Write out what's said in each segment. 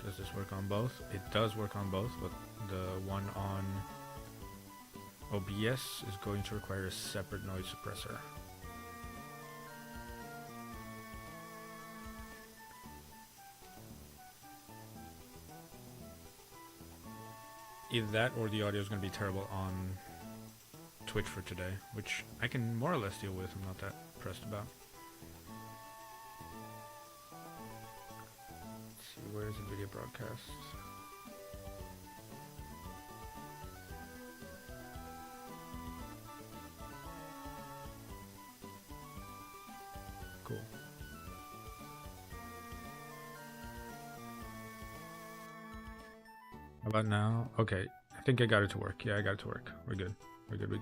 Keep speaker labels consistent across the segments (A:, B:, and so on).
A: Does this work on both? It does work on both, but the one on OBS is going to require a separate noise suppressor. Either that or the audio is going to be terrible on Twitch for today, which I can more or less deal with. I'm not that pressed about. Let's see, where is the video broadcast? Cool. How about now? Okay, I think I got it to work. Yeah, I got it to work. We're good. We're good.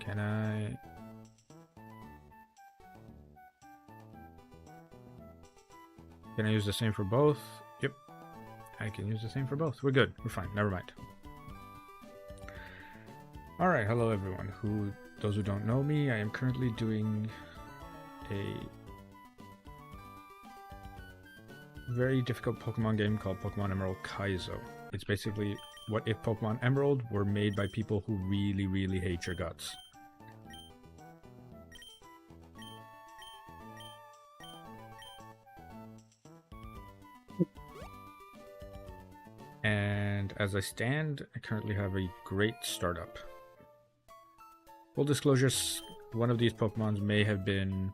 A: Can I... Can I use the same for both? Yep. I can use the same for both. We're good. We're fine. Never mind. Alright, hello everyone. Those who don't know me, I am currently doing a very difficult Pokemon game called Pokemon Emerald Kaizo. It's basically what if Pokemon Emerald were made by people who really, really hate your guts. And as I stand, I currently have a great startup. Full disclosure, one of these Pokemons may have been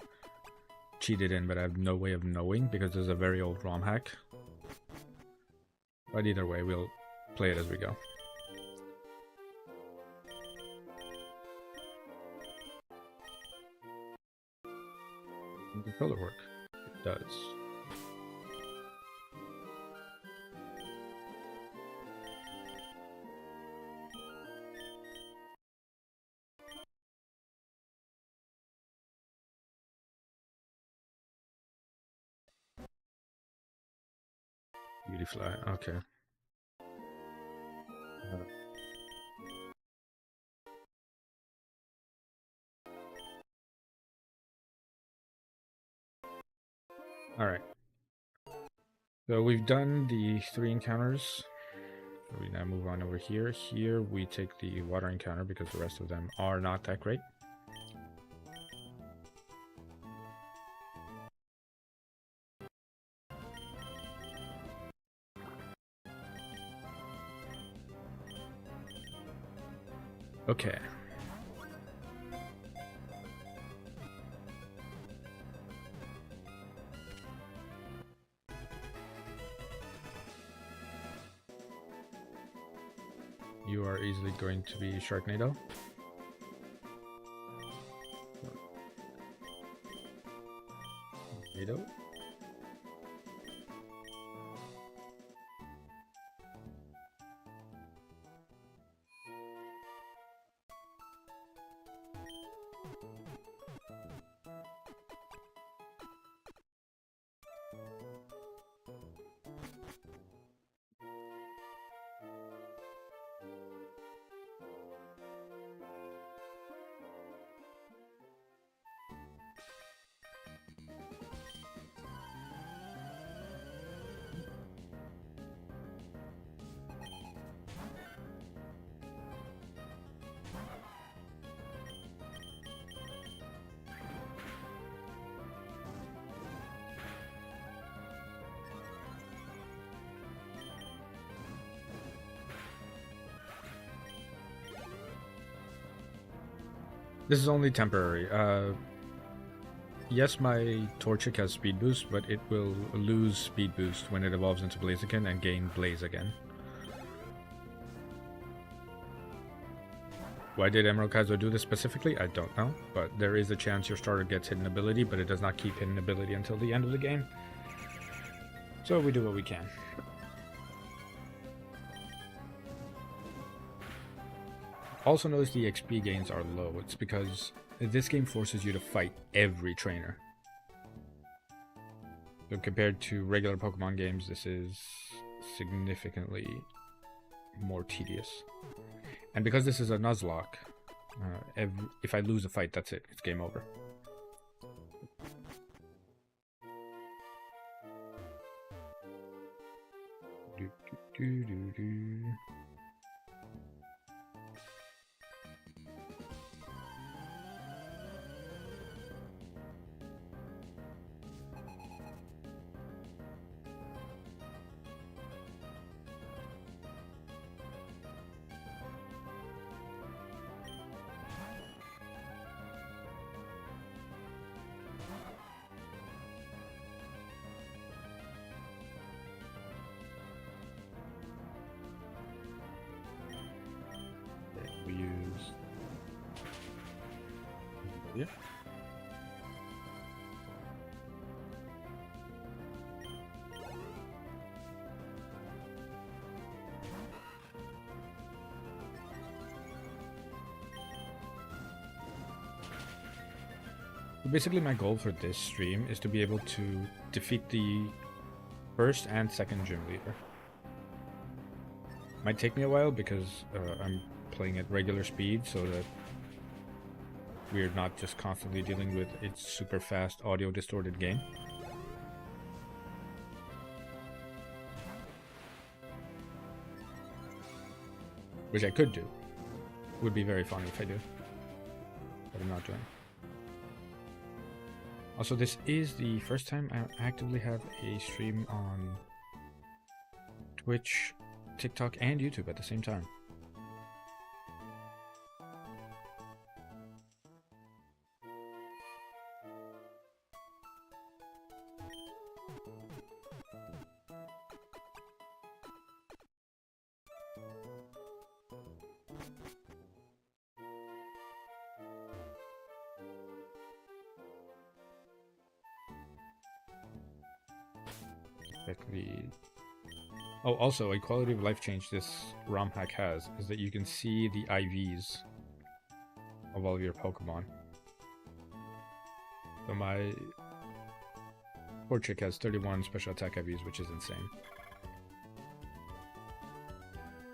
A: cheated in, but I have no way of knowing because there's a very old ROM hack. But either way, we'll play it as we go. Does the controller work? It does. Beautyfly, okay. Alright. So we've done the 3 encounters. So we now move on over here. Here we take the water encounter because the rest of them are not that great. Okay. You are easily going to be Sharknado. Tornado. This is only temporary. Yes, my Torchic has speed boost, but it will lose speed boost when it evolves into Blaziken and gain Blaze again. Why did Emerald Kaizo do this specifically? I don't know, but there is a chance your starter gets hidden ability, but it does not keep hidden ability until the end of the game. So we do what we can. Also notice the XP gains are low. It's because this game forces you to fight every trainer. So compared to regular Pokemon games, this is significantly more tedious. And because this is a Nuzlocke, if I lose a fight, that's it. It's game over. Do, do, do. We use. Yeah. Basically, my goal for this stream is to be able to defeat the first and second gym leader. Might take me a while because I'm playing at regular speed so that we're not just constantly dealing with a super fast audio distorted game. Which I could do. Would be very funny if I do. But I'm not doing. Also, this is the first time I actively have a stream on Twitch, TikTok, and YouTube at the same time. Oh, also, a quality of life change this ROM hack has is that you can see the IVs of all of your Pokemon. So my poor chick has 31 special attack IVs, which is insane.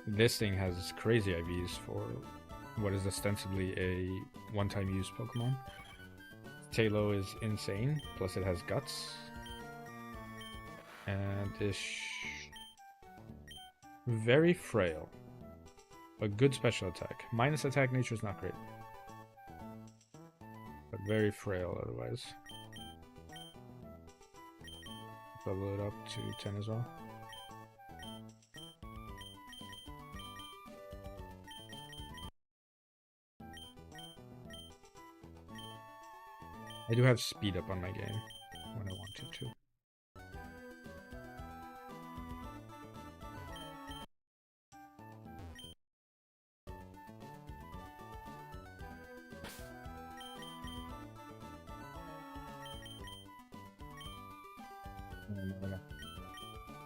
A: This thing has crazy IVs for what is ostensibly a one-time use Pokemon. Tailo is insane, plus it has guts. And is very frail. A good special attack. Minus attack nature is not great. But very frail otherwise. Level it up to 10 as well. I do have speed up on my game when I wanted to.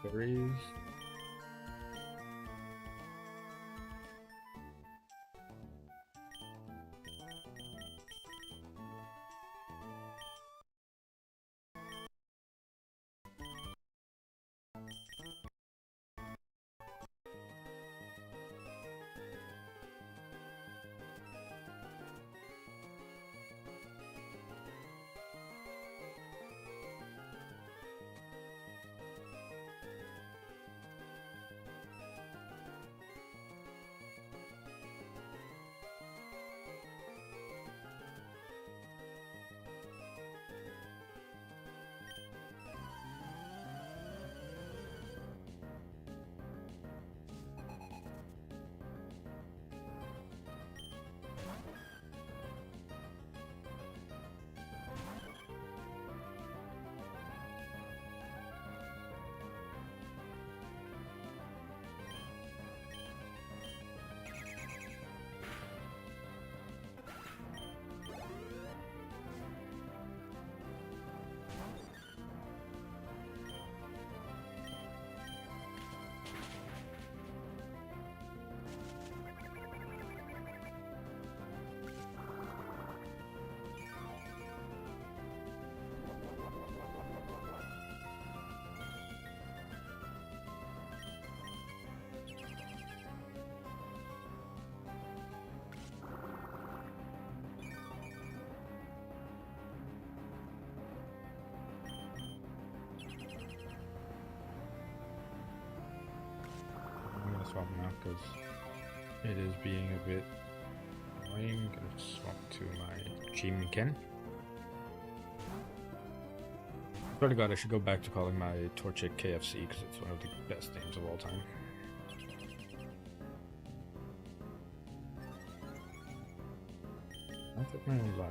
A: Berries. swap now because it is being a bit annoying. I'm gonna swap to my Ken. Swear to God, I should go back to calling my Torchic KFC because it's one of the best names of all time. Not that many live.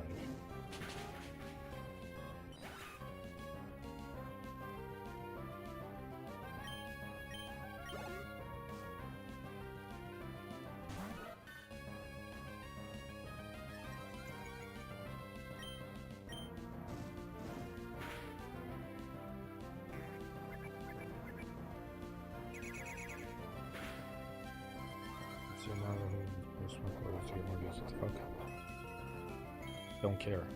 A: Don't care.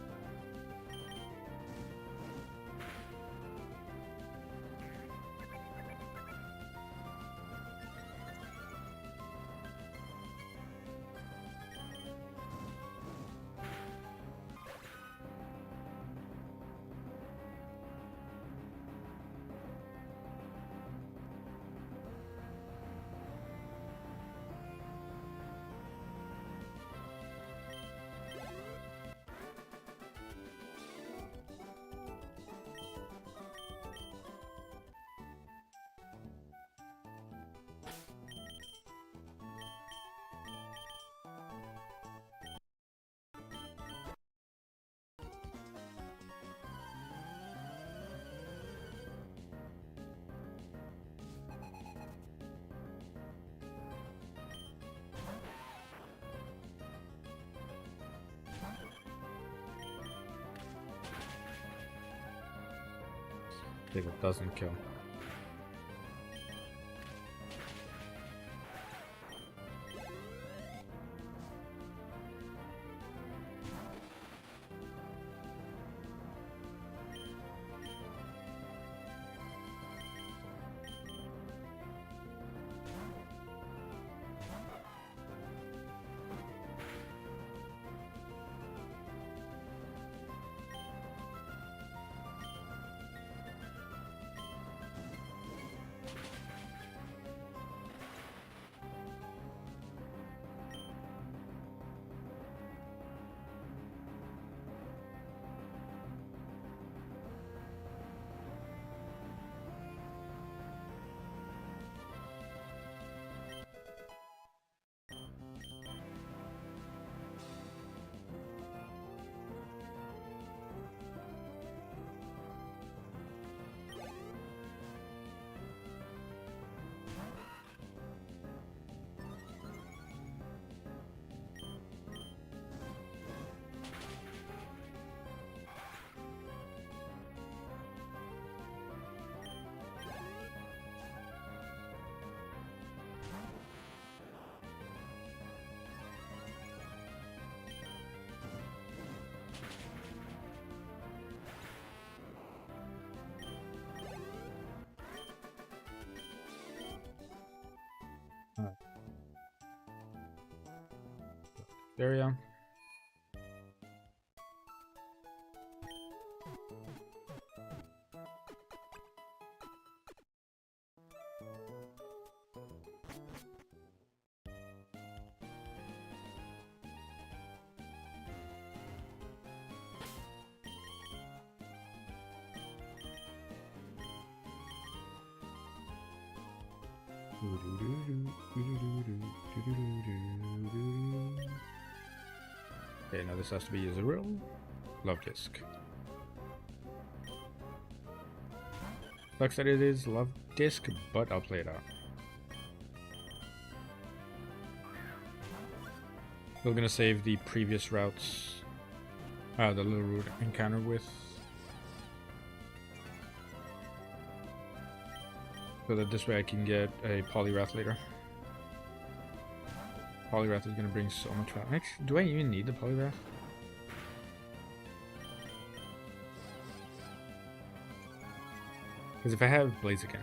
A: If it doesn't kill. Area. Okay, now this has to be a real love disc. Sucks that it is love disc, but I'll play it out. We're gonna save the previous routes, the little route encounter with, so that this way I can get a Polyrath later. Polyrath is going to bring so much value. Do I even need the Polyrath? Because if I have Blaziken,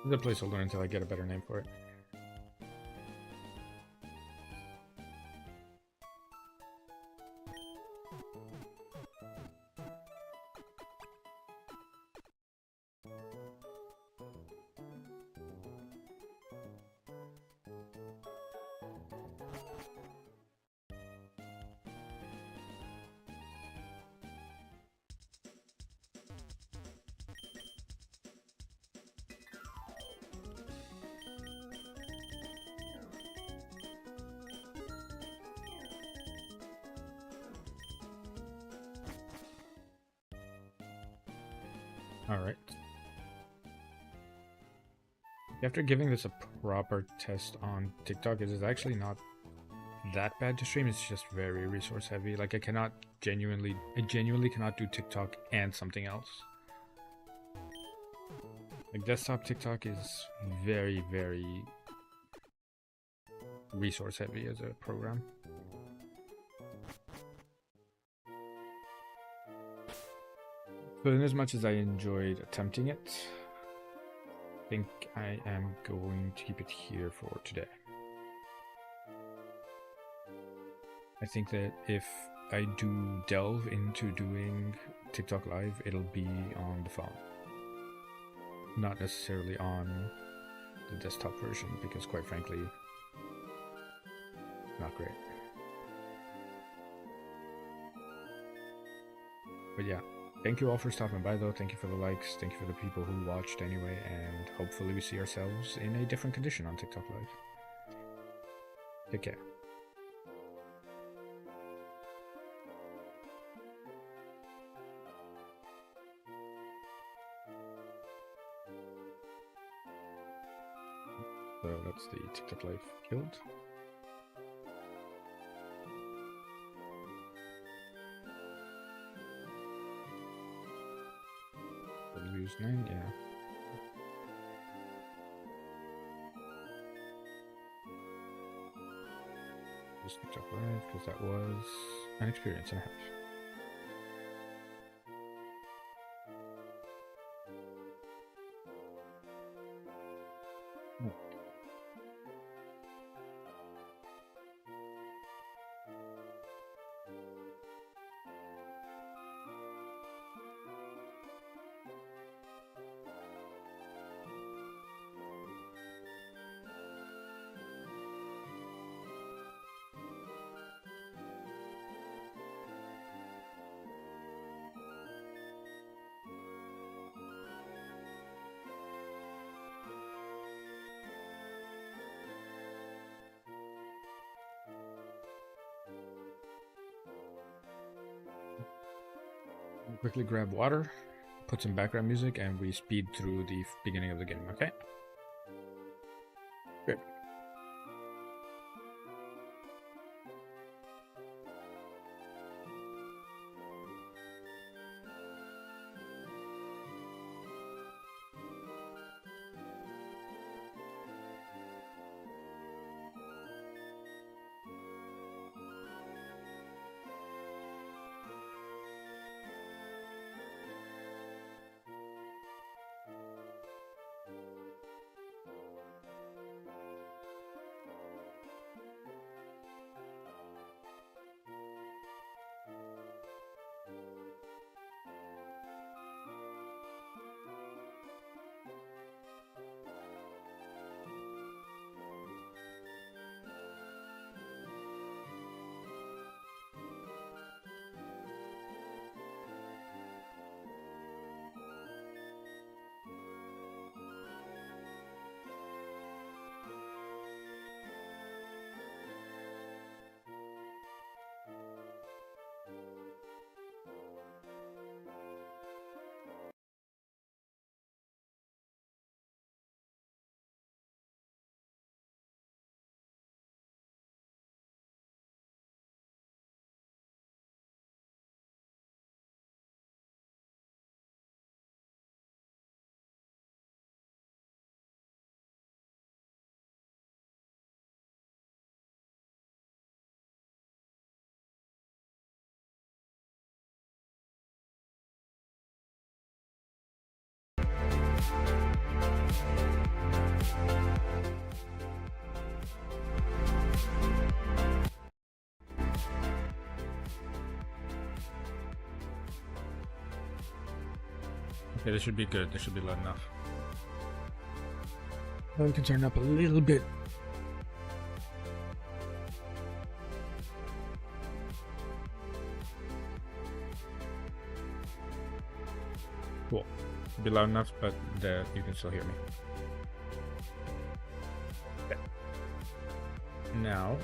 A: The placeholder until I get a better name for it. Alright. After giving this a proper test on TikTok, it is actually not that bad to stream. It's just very resource heavy. Like I genuinely cannot do TikTok and something else. Like desktop TikTok is very, very resource heavy as a program. But in as much as I enjoyed attempting it, I think I am going to keep it here for today. I think that if I do delve into doing TikTok Live, it'll be on the phone. Not necessarily on the desktop version, because quite frankly, not great. But yeah. Thank you all for stopping by though, thank you for the likes, thank you for the people who watched anyway, and hopefully we see ourselves in a different condition on TikTok Live. Take care. So that's the TikTok Live killed. Name, yeah. Just TikTok Live because that was an experience and a half. Quickly grab water, put some background music, and we speed through the beginning of the game, okay? Good. Okay, this should be good. This should be loud enough. Now we can turn it up a little bit. Cool. It'll be loud enough, but you can still hear me. Okay. Now,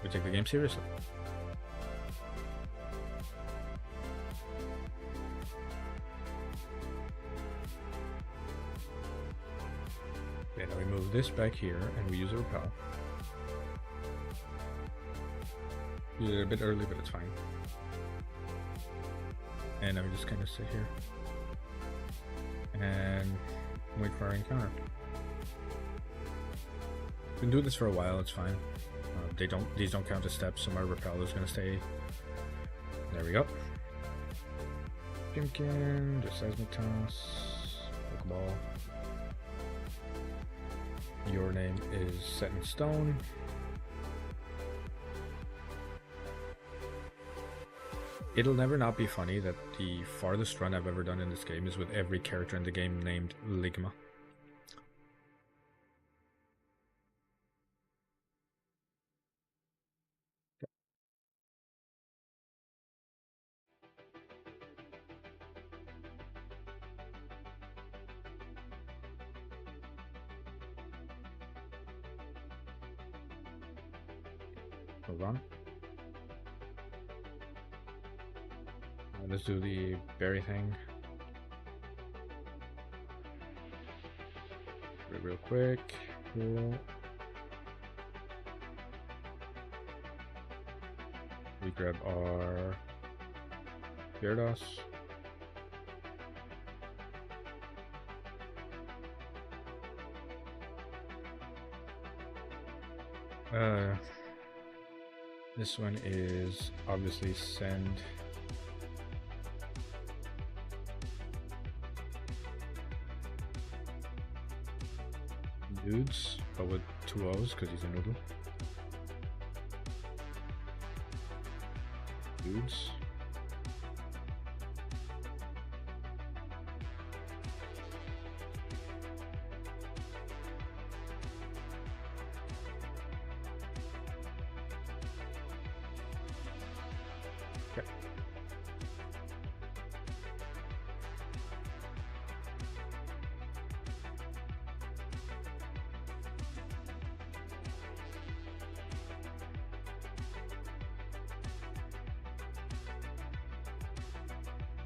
A: we take the game seriously. Okay, now we move this back here and we use a repel. Use it a bit early, but it's fine. And now we just kind of sit here and wait for our encounter. Been doing this for a while, it's fine. These don't count as steps, so my repel is gonna stay. There we go. Pumpkin, just seismic toss, Pokeball. Your name is set in stone. It'll never not be funny that the farthest run I've ever done in this game is with every character in the game named Ligma. Hold on. Let's do the berry thing. Real quick. Cool. We grab our Gyarados. This one is obviously send. Dudes, but with 2 O's because he's a noodle. Dudes. Okay.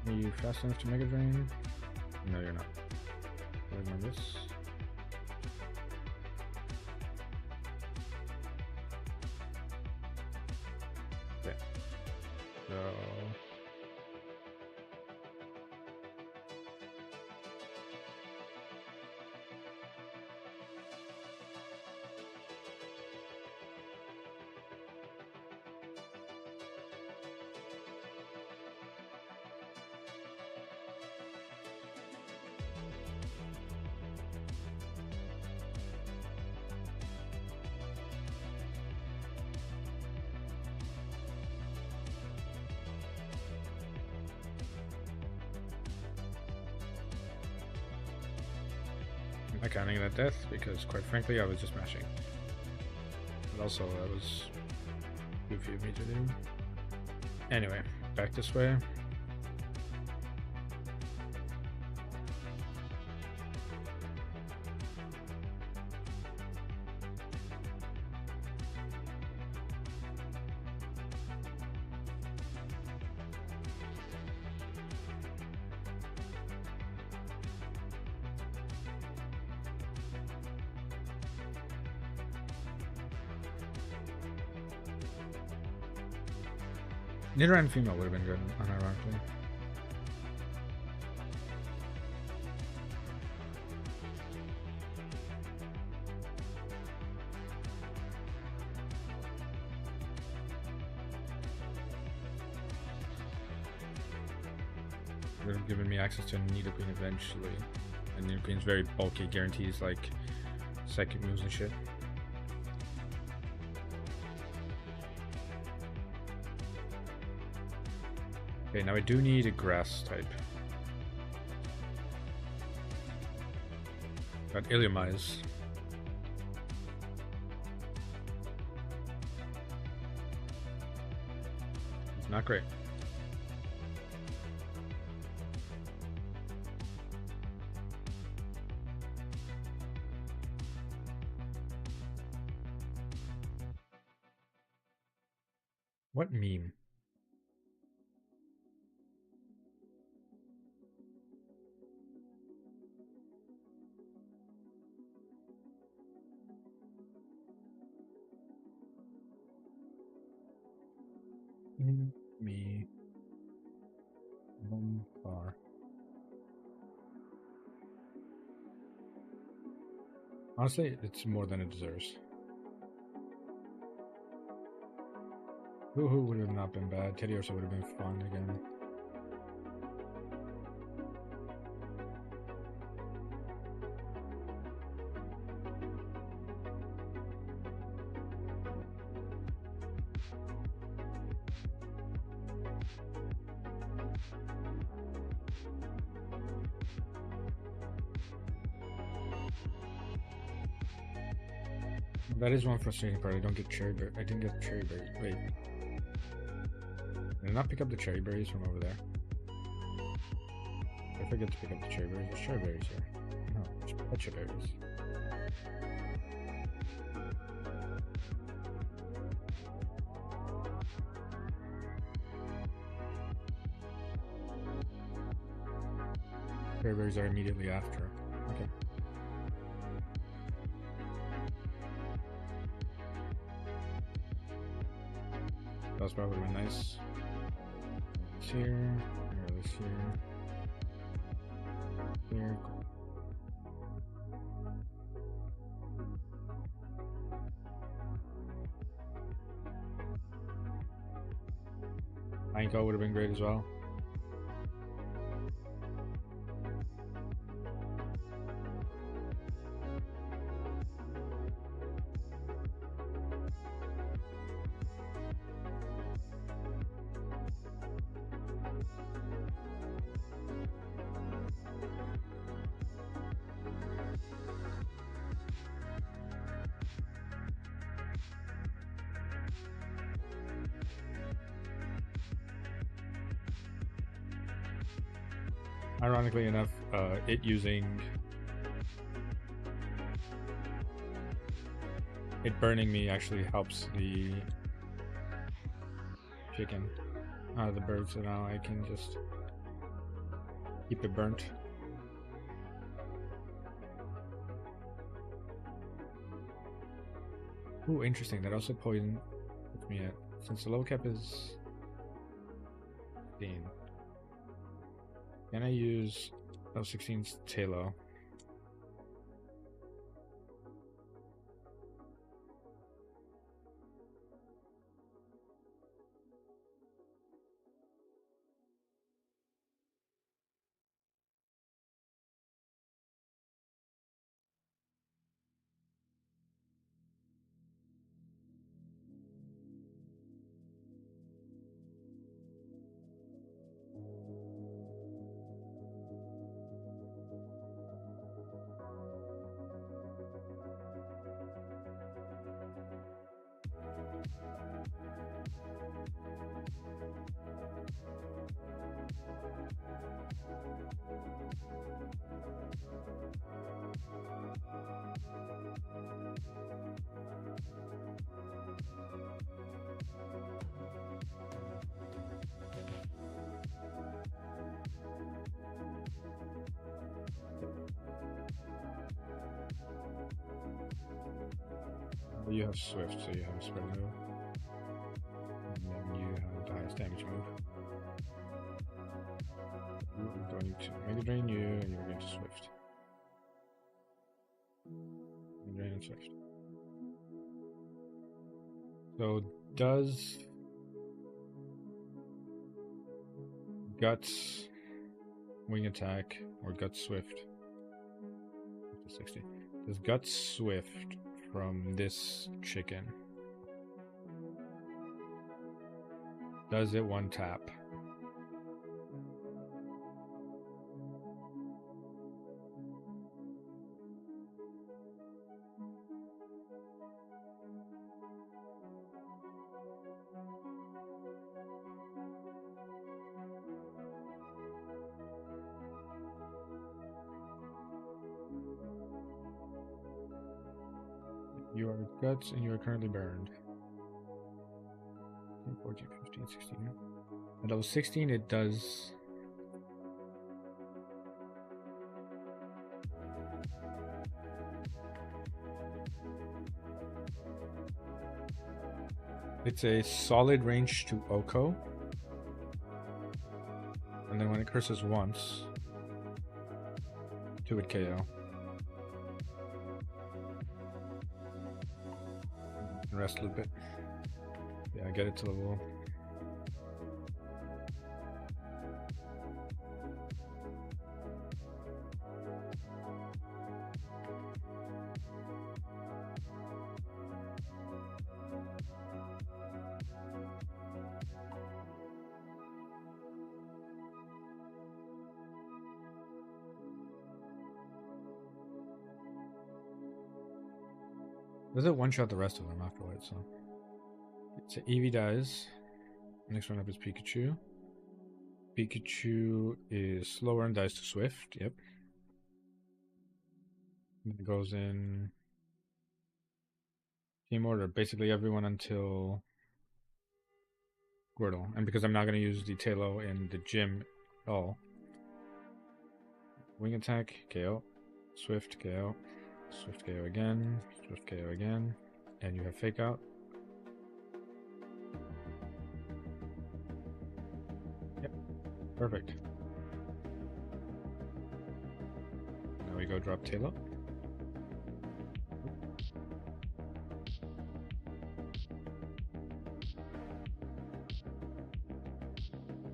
A: Are you fast enough to Mega Drain? No, you're not. Where's my this? Okay. So I'm not counting that death because, quite frankly, I was just mashing. But also, that was goofy of me to do. Anyway, back this way. Nidoran female would have been good, unironically. Would have given me access to Nidoqueen eventually. And Nidoqueen's very bulky, guarantees like psychic moves and shit. Okay, now I do need a grass type. Got Illumise. It's not great. What meme? Me. Bar. Honestly, it's more than it deserves. Woohoo would have not been bad. Teddy Ursa would have been fun again. That is one frustrating part. I don't get cherry berry. I didn't get cherry berry. Wait. Did I not pick up the cherry berries from over there? I forget to pick up the cherry berries. There's cherry berries here. No, it's pecha berries. Cherry berries are immediately after. Okay. That's probably been nice. It's here. This here. Here. Pine would have been great as well. Ironically enough, it burning me actually helps the chicken out of the bird, so now I can just keep it burnt. Ooh, interesting. That also puts me at, since the low cap is 15. Can I use L16's Talo? You have Swift, so you have a spread move. And then you have the highest damage move. I'm going to Mega Drain you, and you're going to Swift. Mega Drain and Swift. So does Guts Wing Attack or Guts Swift? 60. Does Guts Swift from this chicken? Does it one tap? You are guts and you are currently burned. 14, 15, 16. At level 16, it does. It's a solid range to Oko. And then when it curses once, 2 would KO. And rest a little bit. Yeah, get it to level. Does it one-shot the rest of them afterwards? So it's Eevee dies. Next one up is Pikachu. Pikachu is slower and dies to Swift. Yep. It goes in team order. Basically everyone until Squirtle. And because I'm not going to use the Tailo in the gym at all. Wing attack, KO. Swift, KO. Swift KO again. Swift KO again. And you have Fake Out. Yep. Perfect. Now we go drop Tailo.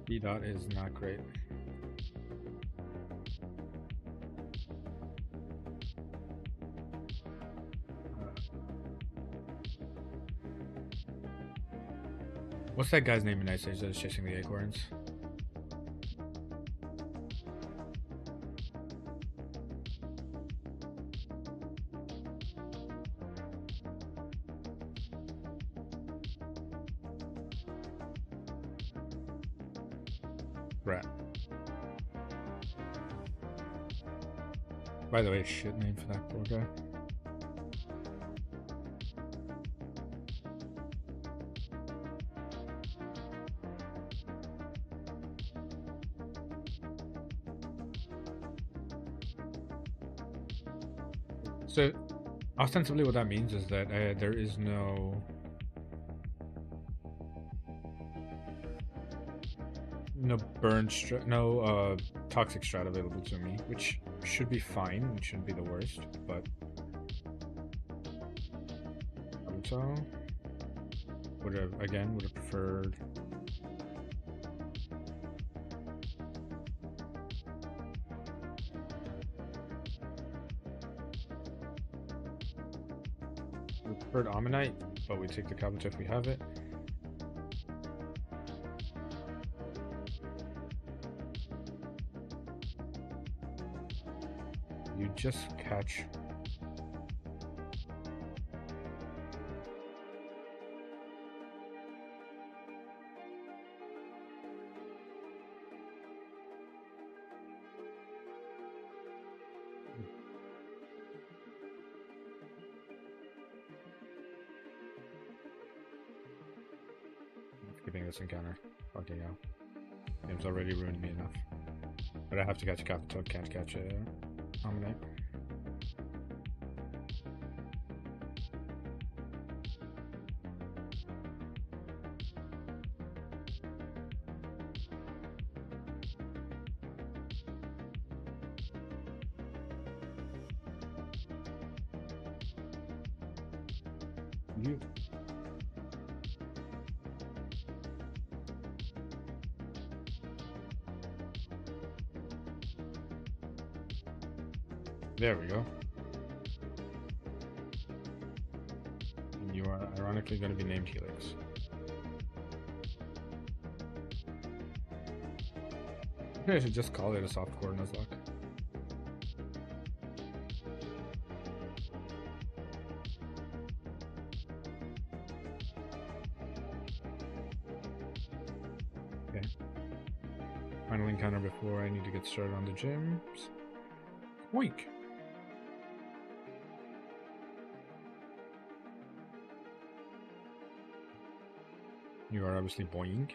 A: B dot is not great. What's that guy's name in Ice Age that is chasing the acorns? Rat. By the way, shit name for that poor guy. So, ostensibly what that means is that there is no burn toxic strat available to me, which should be fine. It shouldn't be the worst, but so would have preferred. Preferred Ammonite, but we take the Kabuto if we have it. You just catch. Skipping this encounter. Fucking hell. Game's already ruined me enough. But I have to catch a Kabuto, can't catch a Ammonite. You. There we go. And you are ironically going to be named Helix. Maybe I should just call it a soft core Nuzlocke. Okay. Final encounter before I need to get started on the gyms. Oink! You are obviously boing.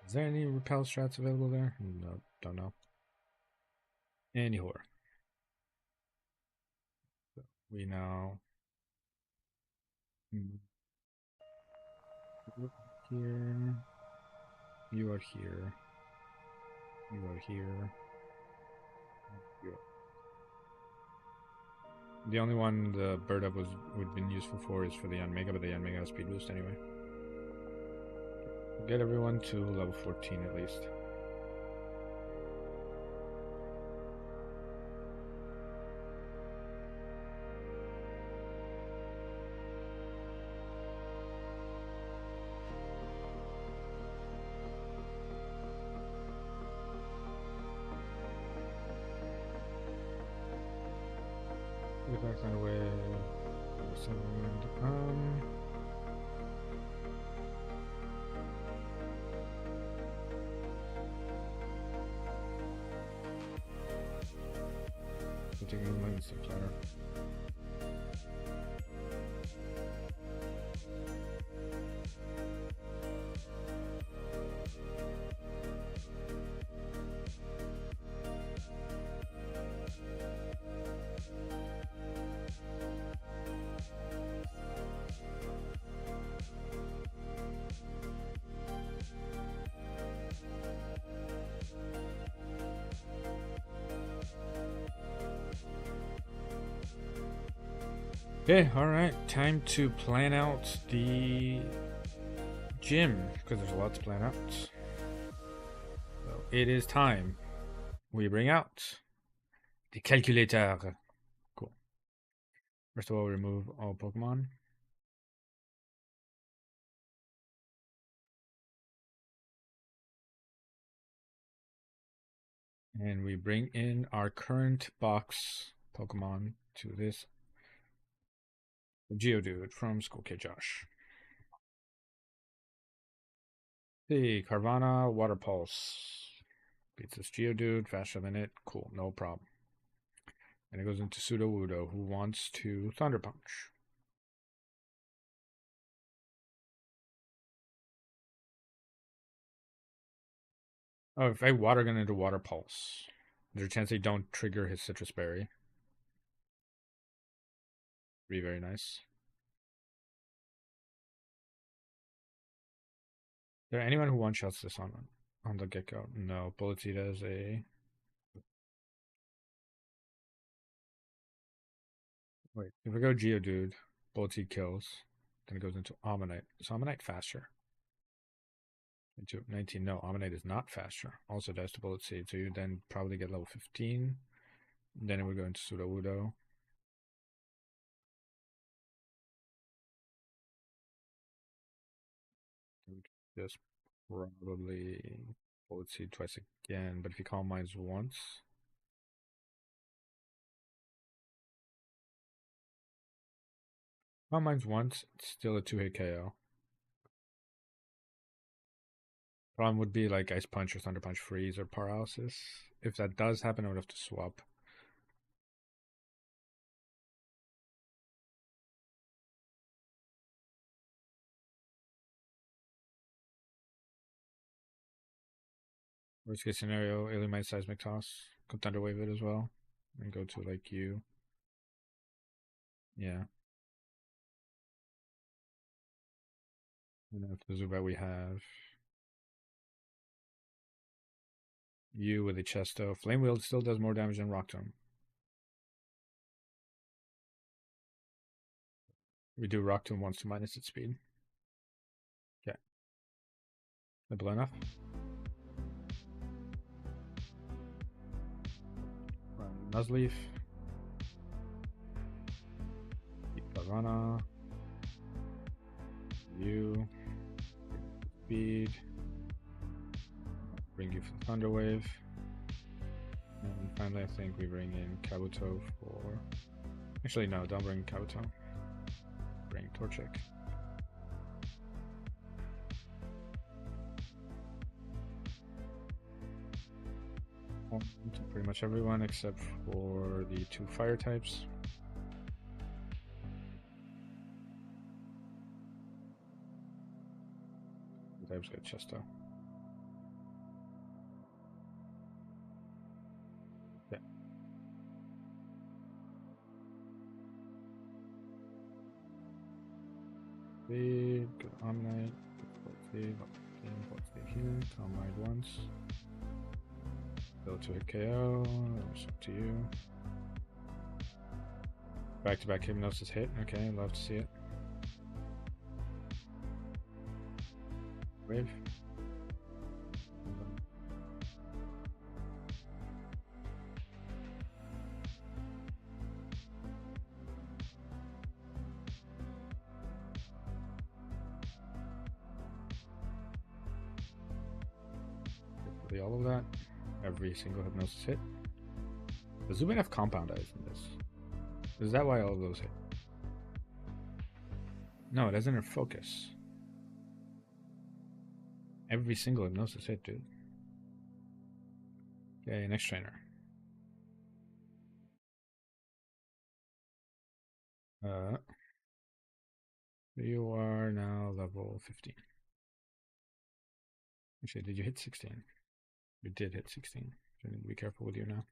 A: Is there any repel strats available there? No, don't know. Anywhere. So we now here. You are here. You are here. You are. The only one the bird up would have been useful for is for the Yanmega, but the Yanmega has speed boost anyway. Get everyone to level 14 at least. Get back that way. Taking the moment to player. Okay, alright, time to plan out the gym, because there's a lot to plan out. So it is time. We bring out the calculator. Cool. First of all, we remove all Pokemon. And we bring in our current box Pokemon to this Geodude from School K Josh. The Carvana Water Pulse. Beats this Geodude faster than it. Cool, no problem. And it goes into Sudowoodo, who wants to Thunder Punch. Oh, if I Water Gun into Water Pulse, there's a chance they don't trigger his Citrus Berry. Be very nice. Is there anyone who one-shots this on the get-go? No, Bullet Seed has a... Wait, if we go Geodude, Bullet Seed kills. Then it goes into Ammonite. Is Ammonite faster? Into 19. No, Ammonite is not faster. Also does to Bullet Seed. So you then probably get level 15. Then it would go into Sudowoodo. Just probably Bullet Seed twice again. But if you Calm Minds once... Calm Minds once, it's still a 2-hit KO. Problem would be like Ice Punch or Thunder Punch Freeze or Paralysis. If that does happen, I would have to swap. Worst case scenario, Alienite Seismic Toss. Go Thunder Wave it as well. And go to like you. Yeah. And then for the Zubat we have you with a Chesto. Flame Wheel still does more damage than Rock Tomb. We do Rock Tomb once to minus its speed. Okay. Simple enough. Run Nuzleaf. Carvana. You. Speed. Bring you for the Thunder Wave. And finally, I think we bring in Kabuto for... Actually, no, don't bring Kabuto. Bring Torchic. To pretty much everyone except for the 2 fire types. The types got Chesto. Yeah. Good Omnite. Save here. Omnite once. Go to hit KO. It's up to you. Back-to-back hypnosis hit. Okay, love to see it. Wave. All of that. Every single hypnosis hit. Does Zuben have compound eyes in this? Is that why all of those hit? No, it doesn't have focus. Every single hypnosis hit, dude. Okay, next trainer. You are now level 15. Actually, did you hit 16? You did hit 16. So I need to be careful with you now.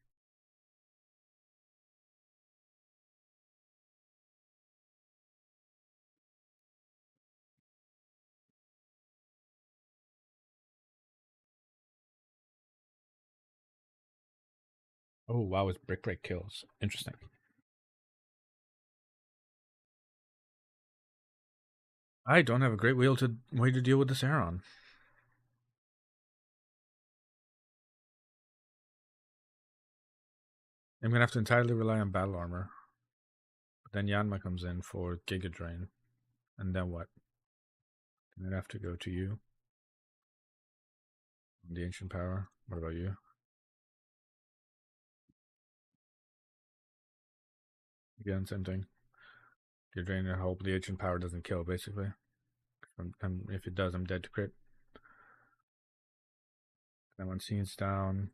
A: Oh, wow, it's Brick Break kills. Interesting. I don't have a great way to deal with this Aeron. I'm gonna have to entirely rely on battle armor. But then Yanma comes in for Giga Drain. And then what? I'm gonna have to go to you. The Ancient Power. What about you? Again, same thing. Giga Drain, I hope the Ancient Power doesn't kill, basically. If it does, I'm dead to crit. Then when Scene's down,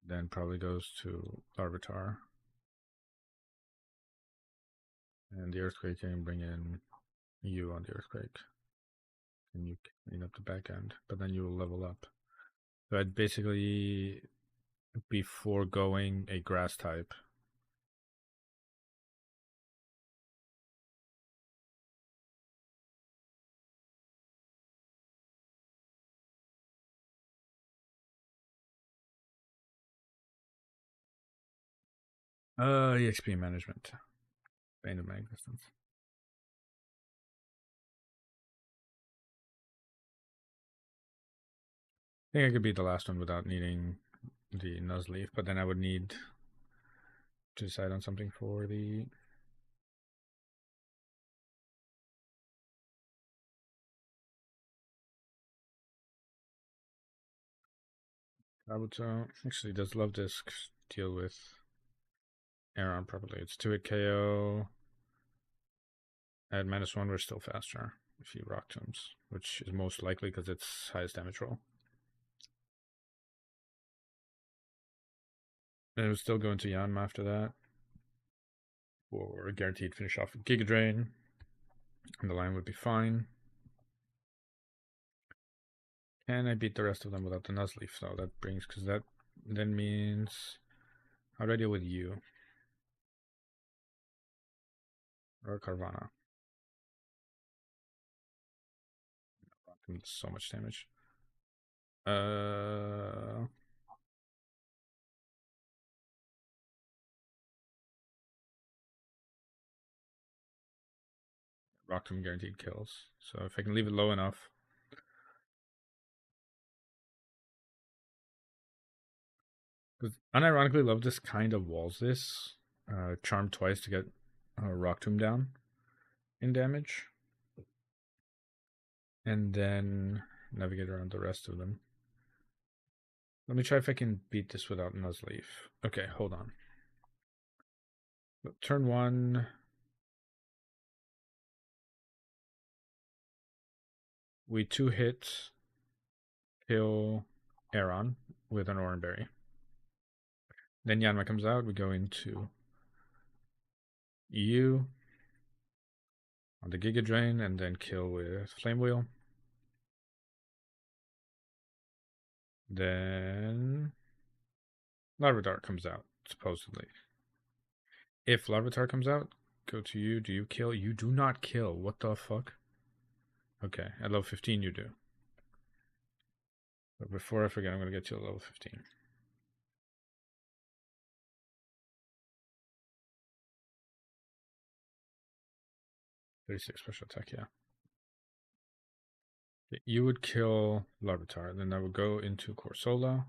A: then probably goes to Larvitar. And the Earthquake can bring in you on the Earthquake. And you clean up the back end, but then you will level up. So I'd basically be foregoing a grass type. EXP management. Bane of my existence. I think I could beat the last one without needing the Nuzleaf, but then I would need to decide on something for the... Kabuto actually does Love Disc deal with Aeron properly. It's 2-hit KO. At -1, we're still faster if you Rock Tombs, which is most likely because it's highest damage roll. And it would still go into Yanma after that. Or a guaranteed finish off with Giga Drain. And the line would be fine. Can I beat the rest of them without the Nuzleaf? So that brings, because that then means... How do I deal with you? Or Carvana? So much damage. Rock Tomb guaranteed kills. So if I can leave it low enough. Unironically, Love This kind of walls this. Charm twice to get Rock Tomb down in damage. And then navigate around the rest of them. Let me try if I can beat this without Nuzleaf. Okay, hold on. Turn 1. We 2-hit kill Aeron with an Oranberry. Then Yanma comes out. We go into EU on the Giga Drain and then kill with Flame Wheel. Then Larvitar comes out, supposedly. If Larvitar comes out, go to you. Do you kill? You do not kill. What the fuck? Okay, at level 15 you do. But before I forget, I'm going to get you to level 15. Special attack, yeah. You would kill Larvitar, then I would go into Corsola,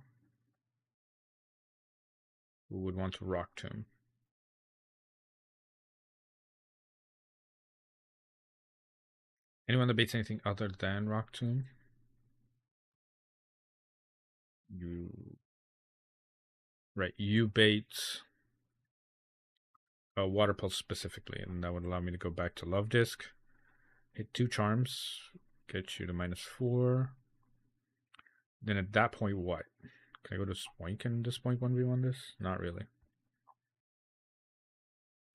A: who would want to Rock Tomb. Anyone that baits anything other than Rock Tomb, you bait a Water Pulse specifically, and that would allow me to go back to Love Disc, hit 2 charms, get you to -4. Then at that point, what? Can I go to Spoink and just Spoink 1v1 this? Not really.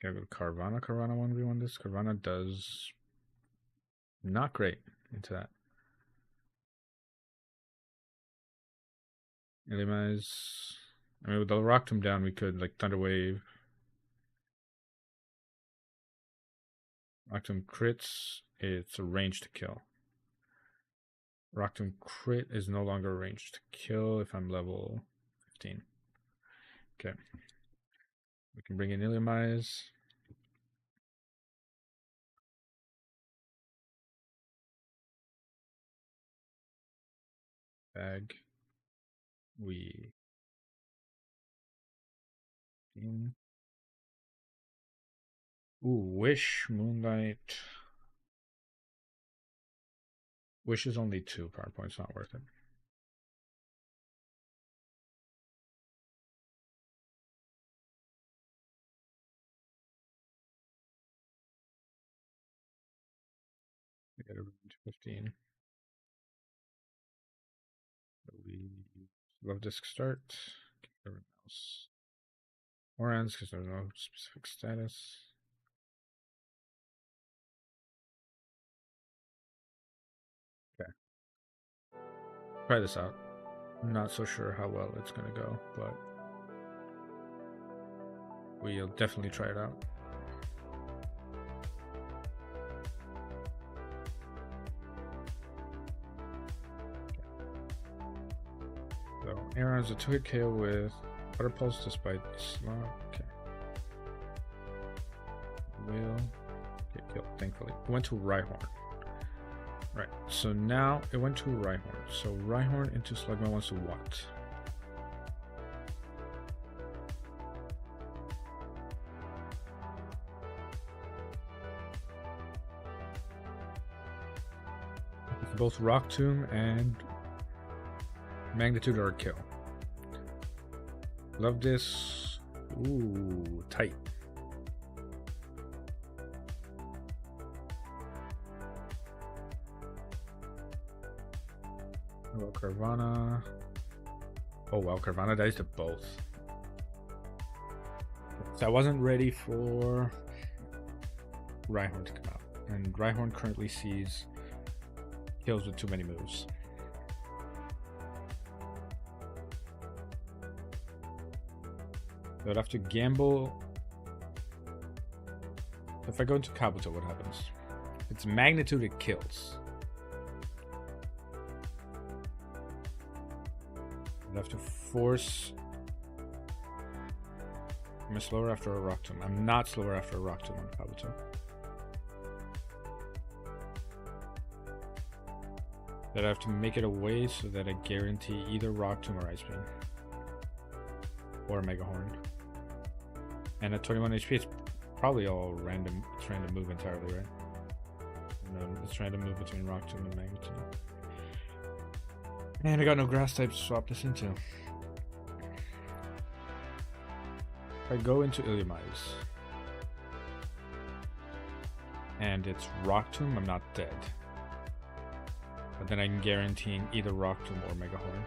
A: Can I go to Carvana? Carvana 1v1 this? Carvana does not great into that. Illumise. I mean, with the Rock Tomb down, we could like Thunder Wave. Rock Tomb crits. It's a range to kill. Rock Tomb crit is no longer a range to kill if I'm level 15. Okay. We can bring in Illumise. Bag. We. Ooh, Wish, Moonlight. Wish is only 2 power points, not worth it. We get a room to 15. We Love Disc start. Everyone else. Orange, because there's no specific status. Okay. Try this out. I'm not so sure how well it's going to go, but we'll definitely try it out. So Aaron's a 2-hit KO with Water Pulse despite the slot. Okay. Will get killed, thankfully. It went to Rhyhorn. Right, so now it went to Rhyhorn. So Rhyhorn into Slugma wants to what? Both Rock Tomb and Magnitude are a kill. Love this. Ooh, tight. Well, Carvana. Oh wow, Carvana dies to both. So I wasn't ready for Rhyhorn to come out. And Rhyhorn currently sees kills with too many moves. So I'd have to gamble. If I go into Kabuto, what happens? It's Magnitude, it kills. I'd have to force. Am I slower after a Rock Tomb? I'm not slower after a Rock Tomb on Kabuto. That I have to make it a way so that I guarantee either Rock Tomb or Ice Beam. Or Mega Horn. And at 21 HP, it's probably all random. It's random move entirely, right? No, it's random move between Rock Tomb and Magnitude. And I got no grass type to swap this into. If I go into Illumise and it's Rock Tomb, I'm not dead. But then I'm guaranteeing either Rock Tomb or Mega Horn.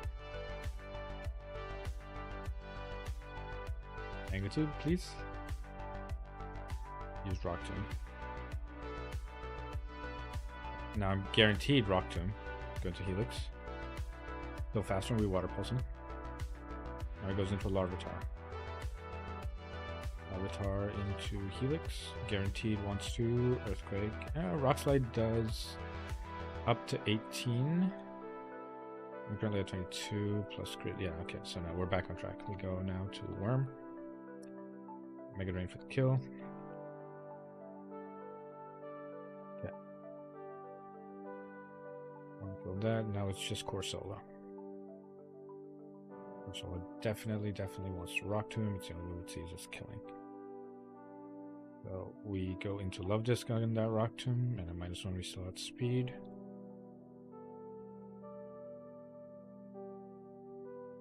A: Magnitude, please. Use Rock Tomb. Now I'm guaranteed Rock Tomb. Go into Helix. Go faster and we Water Pulse him. Now it goes into Larvitar. Larvitar into Helix. Guaranteed wants to Earthquake. Rock Slide does up to 18. I'm currently at 22 plus crit. Yeah, okay, so now we're back on track. We go now to Worm. Mega Drain for the kill. Okay. Killed that. Now it's just Corsola. Corsola definitely wants to Rock Tomb. It's the only move it sees us killing. So we go into Love Disc on that Rock Tomb, and at -1 we still have speed.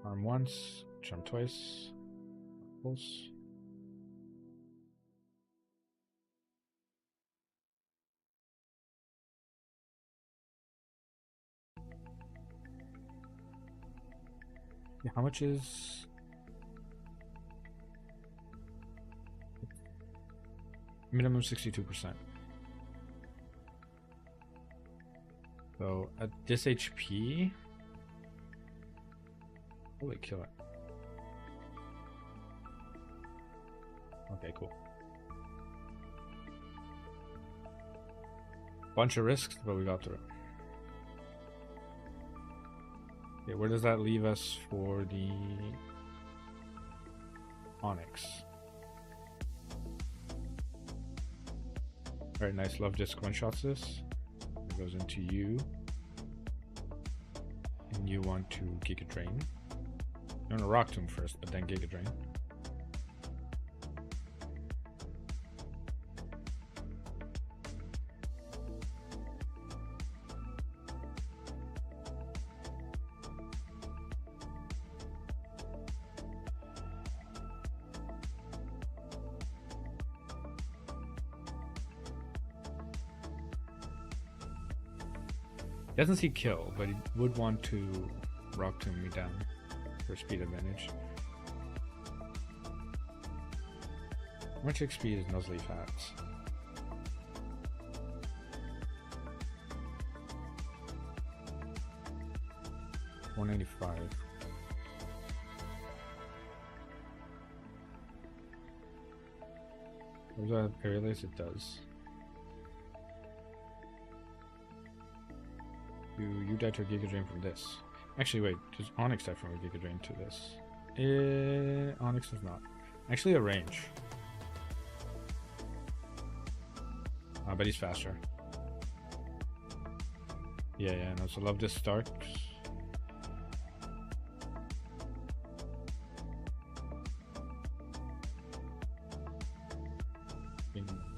A: Charm once, Charm twice, Pulse. Yeah, how much is... Minimum 62%. So at this HP... Holy kill it. Okay, cool. Bunch of risks, but we got through it. Okay, where does that leave us for the Onyx? Very nice. Love Disc one-shots this. It goes into you. And you want to Giga Drain. You want to Rock Tomb first, but then Giga Drain. Doesn't see kill, but he would want to Rock Tomb me down for speed advantage. How much XP is Nuzleaf at? $195. Does that have Paralyze? It does. You die to a Giga Drain from this. Actually, wait, does Onyx die from a Giga Drain to this? Onyx does not. Actually, a range. But he's faster. Yeah, no, so Love Disc Starks.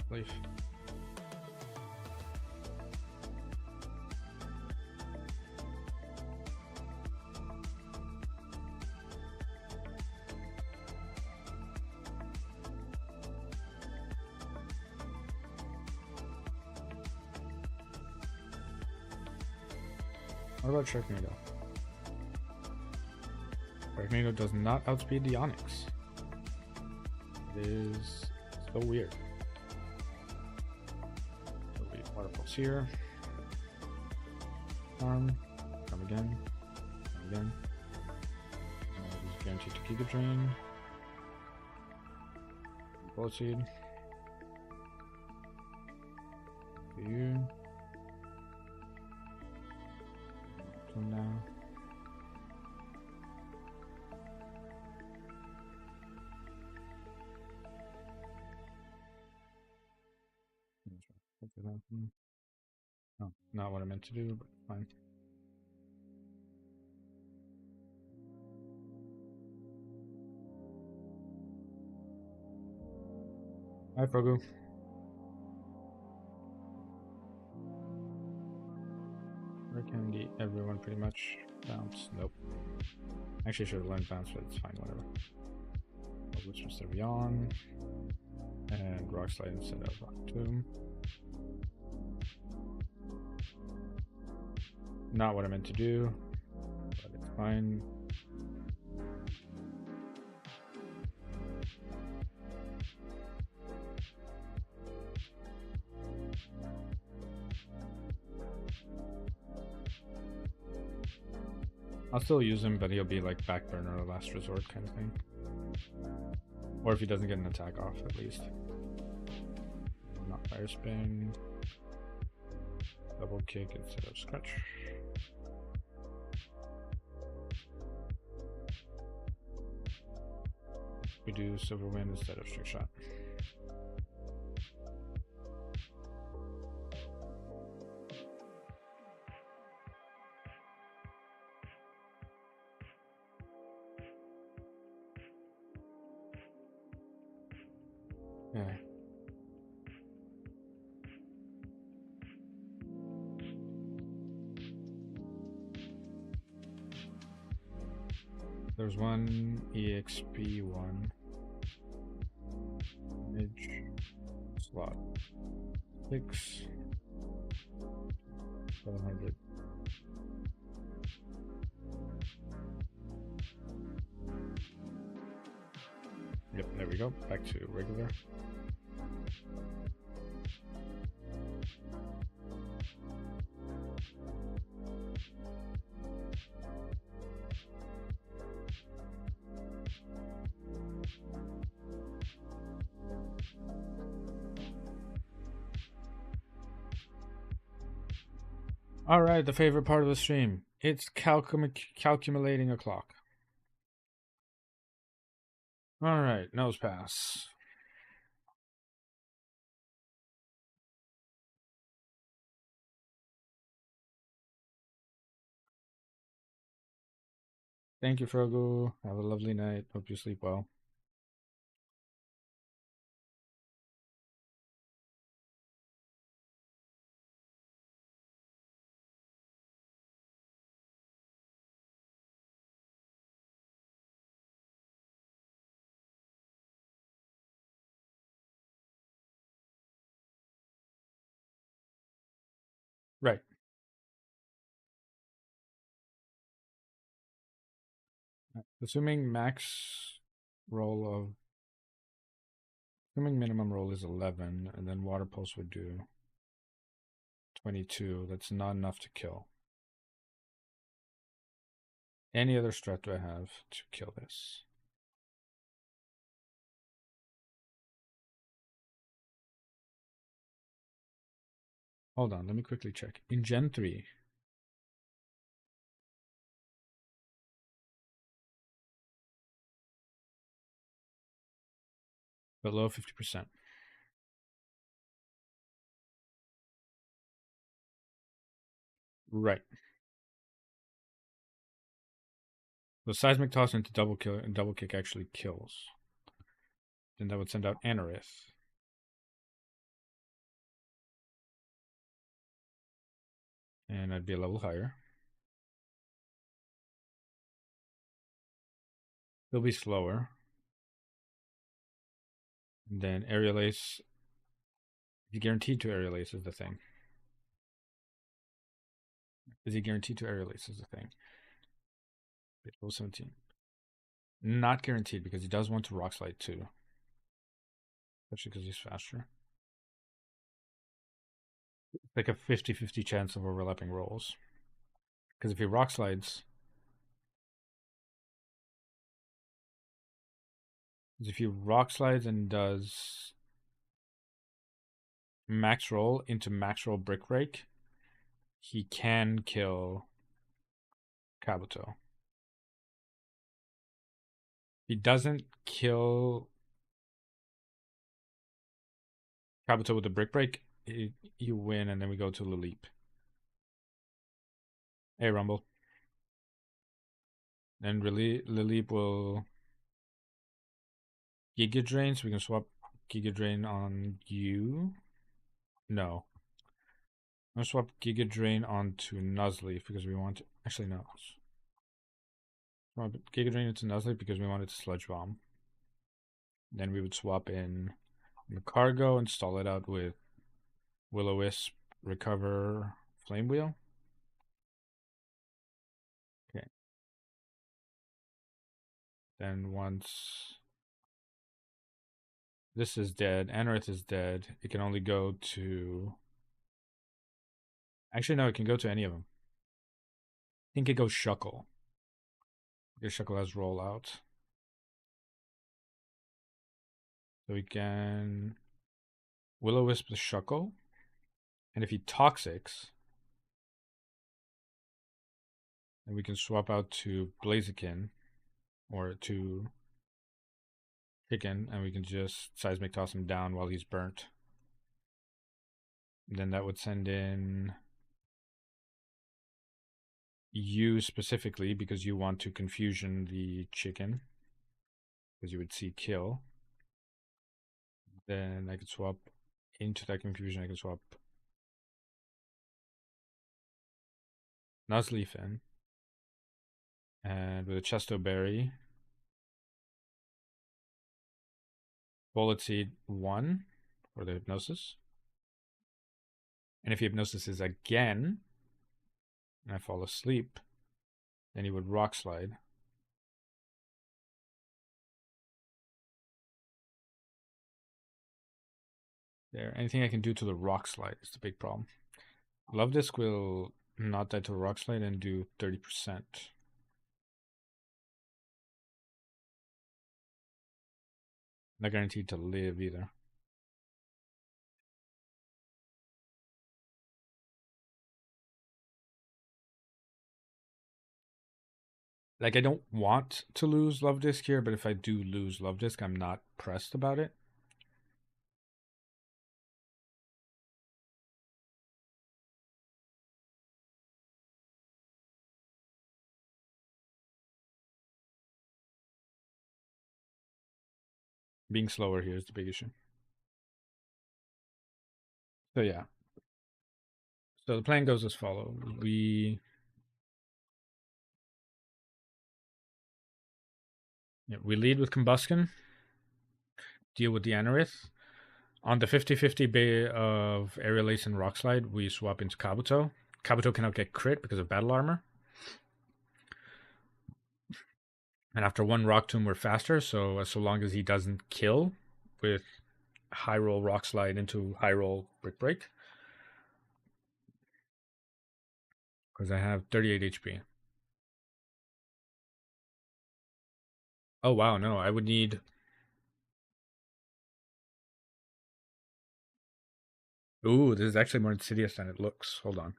A: Life. What about Sharknado? Sharknado does not outspeed the Onyx. It is so weird. So we Water Pulse here. Charm again. He's guaranteed to Giga Drain. Bullet Seed. To you. Now. Oh, not what I meant to do, but fine. Hi, Frogu. Can get everyone pretty much bounce. Nope. Actually, should have learned bounce, but it's fine, whatever. Which was the Beyond. And Rock Slide instead of Rock Tomb. Not what I meant to do, but it's fine. I'll still use him, but he'll be like back burner or last resort kind of thing. Or if he doesn't get an attack off, at least. Not fire spin. Double kick instead of scratch. We do silver wind instead of strict shot. Yeah. There's one EXP one. Image slot 6 700. Yep, there we go. Back to regular. All right, the favorite part of the stream. It's calculating a clock. All right, nose pass. Thank you, Frogo. Have a lovely night. Hope you sleep well. Right. Assuming minimum roll is 11, and then water pulse would do 22. That's not enough to kill. Any other strat do I have to kill this? Hold on, let me quickly check. In Gen 3, below 50%. Right. The seismic toss into double kick actually kills. Then that would send out Anorith. And I'd be a level higher. It'll be slower. And then Aerial Ace. He's guaranteed to Aerial Ace is the thing. Is he guaranteed to Aerial Ace is the thing? Level 17. Not guaranteed because he does want to Rock Slide too. Especially because he's faster. It's like a 50-50 chance of overlapping rolls. Because if he Rock Slides, and does max roll into max roll brick break, he can kill Kabuto. He doesn't kill Kabuto with the brick break, you win, and then we go to Laleep. Hey, Rumble. And really, Laleep will Giga Drain, so we can swap Giga Drain on you. No. I'm going to swap Giga Drain onto Nuzleaf because we want to. Actually, no. Swap Giga Drain into Nuzleaf because we wanted to Sludge Bomb. Then we would swap in the Cargo and stall it out with Will-O-Wisp, Recover, Flame Wheel. Okay. Then once this is dead, Anorith is dead, it can only go to. Actually, no, it can go to any of them. I think it goes Shuckle. Your Shuckle has rollout. So we can Will-O-Wisp the Shuckle. And if he Toxics, then we can swap out to Blaziken or to Chicken, and we can just Seismic Toss him down while he's burnt. And then that would send in you specifically because you want to Confusion the Chicken, because you would see kill. Then I could swap into that Confusion. I can swap Nuzleaf in. And with a Chesto Berry, Bullet Seed 1 for the Hypnosis. And if he Hypnosis again, and I fall asleep, then he would Rock Slide. There. Anything I can do to the Rock Slide is the big problem. Love Disc will not die to the Rock Slide and do 30%. Not guaranteed to live either. Like, I don't want to lose Love Disc here, but if I do lose Love Disc, I'm not pressed about it. Being slower here is the big issue. So yeah. So the plan goes as follows. We lead with Combustion, deal with the Anorith. On the 50-50 bay of Aerial Ace and Rock Slide, we swap into Kabuto. Kabuto cannot get crit because of Battle Armor. And after one Rock Tomb, we're faster, so long as he doesn't kill with High Roll Rock Slide into High Roll Brick Break. Because I have 38 HP. Oh wow, no, I would need... Ooh, this is actually more insidious than it looks. Hold on.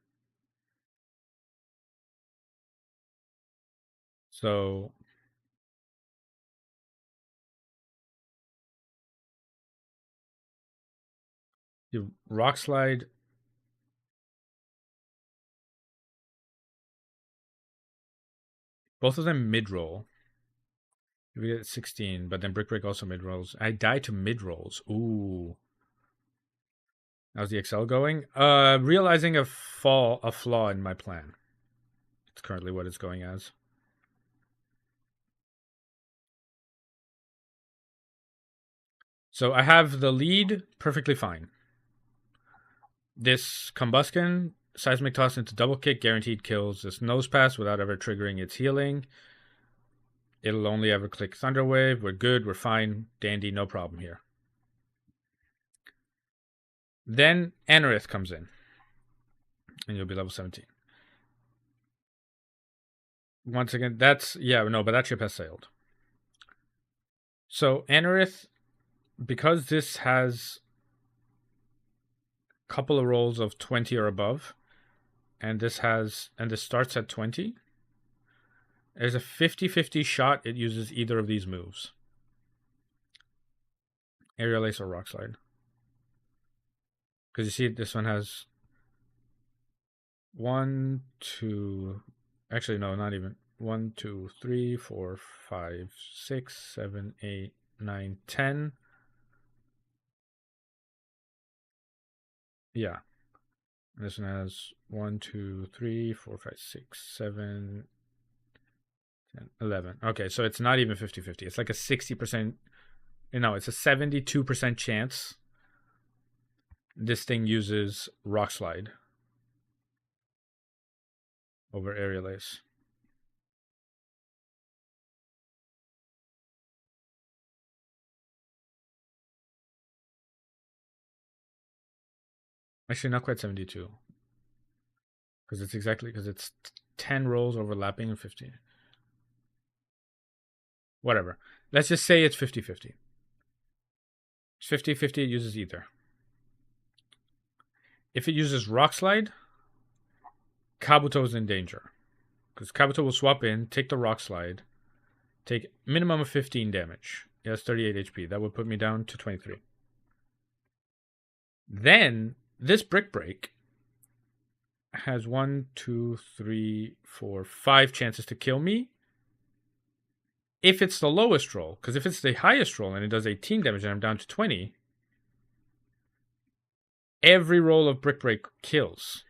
A: So... you Rock Slide... Both of them mid-roll. We get 16, but then Brick Break also mid-rolls. I die to mid-rolls. Ooh. How's the Excel going? Realizing a flaw in my plan. It's currently what it's going as. So I have the lead perfectly fine. This Combustion, Seismic Toss into Double Kick, guaranteed kills this Nose Pass without ever triggering its healing. It'll only ever click Thunder Wave. We're good, we're fine, dandy, no problem here. Then Anorith comes in. And you'll be level 17. Once again, that's... yeah, no, but that ship has sailed. So Anorith, because this has a couple of rolls of 20 or above, and this starts at 20, there's a 50-50 shot it uses either of these moves. Aerial Ace or Rock Slide. Because you see, this one has 1, 2... Actually, no, not even. 1, 2, 3, 4, 5, 6, 7, 8, 9, 10. Yeah. And this one has 1, 2, 3, 4, 5, 6, 7, 10, 11. Okay, so it's not even 50-50. It's like a 60%. No, it's a 72% chance this thing uses Rock Slide over Aerial Ace. Actually, not quite 72. Because it's 10 rolls overlapping and 15. Whatever. Let's just say it's 50-50. It's 50-50, it uses either. If it uses Rock Slide, Kabuto is in danger. Because Kabuto will swap in, take the Rock Slide, take minimum of 15 damage. Yeah, that's 38 HP. That would put me down to 23. Then, this Brick Break has 1, 2, 3, 4, 5 chances to kill me. If it's the lowest roll, because if it's the highest roll and it does 18 damage and I'm down to 20, every roll of Brick Break kills.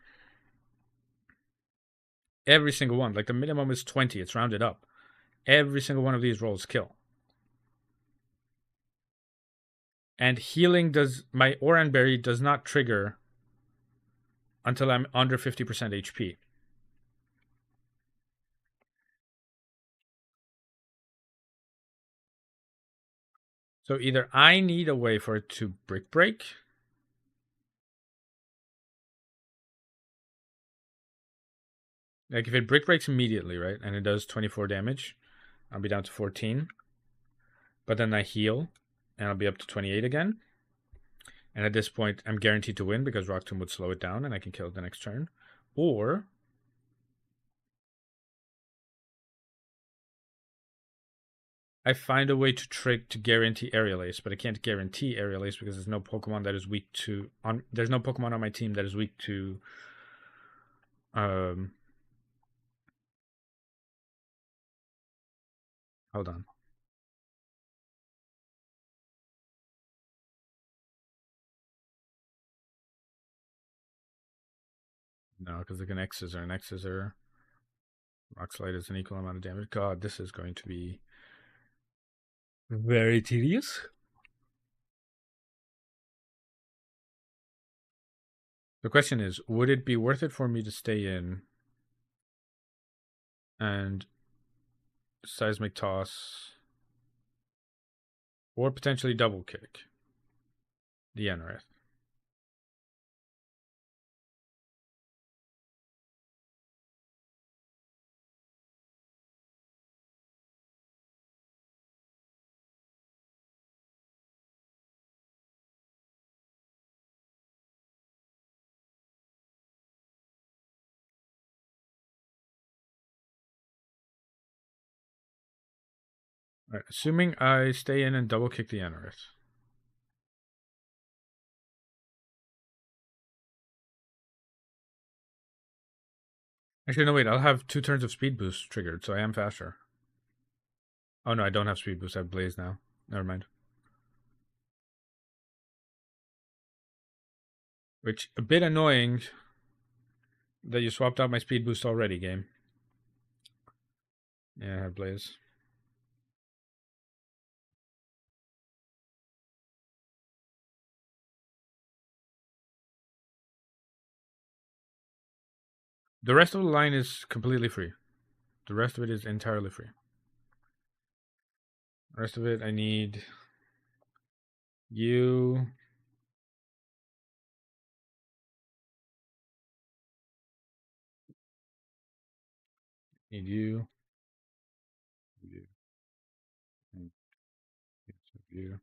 A: Every single one. Like the minimum is 20. It's rounded up. Every single one of these rolls kill. And healing does... My Oran Berry does not trigger until I'm under 50% HP. So either I need a way for it to Brick Break... Like if it Brick Breaks immediately, right? And it does 24 damage, I'll be down to 14. But then I heal, and I'll be up to 28 again. And at this point, I'm guaranteed to win because Rock Tomb would slow it down and I can kill it the next turn. Or I find a way to guarantee Aerial Ace, but I can't guarantee Aerial Ace because there's no Pokemon that is weak to... there's no Pokemon on my team that is weak to... Hold on. No, because like an X-Scissor. Rock Slide is an equal amount of damage. God, this is going to be very tedious. The question is, would it be worth it for me to stay in and Seismic Toss or potentially double kick the Anorith? Right, assuming I stay in and double kick the Anorith. Actually, no, wait. I'll have 2 turns of Speed Boost triggered, so I am faster. Oh, no, I don't have Speed Boost. I have Blaze now. Never mind. Which, a bit annoying that you swapped out my Speed Boost already, game. Yeah, I have Blaze. The rest of the line is completely free. The rest of it is entirely free. The rest of it, I need you. Need you. You. And you.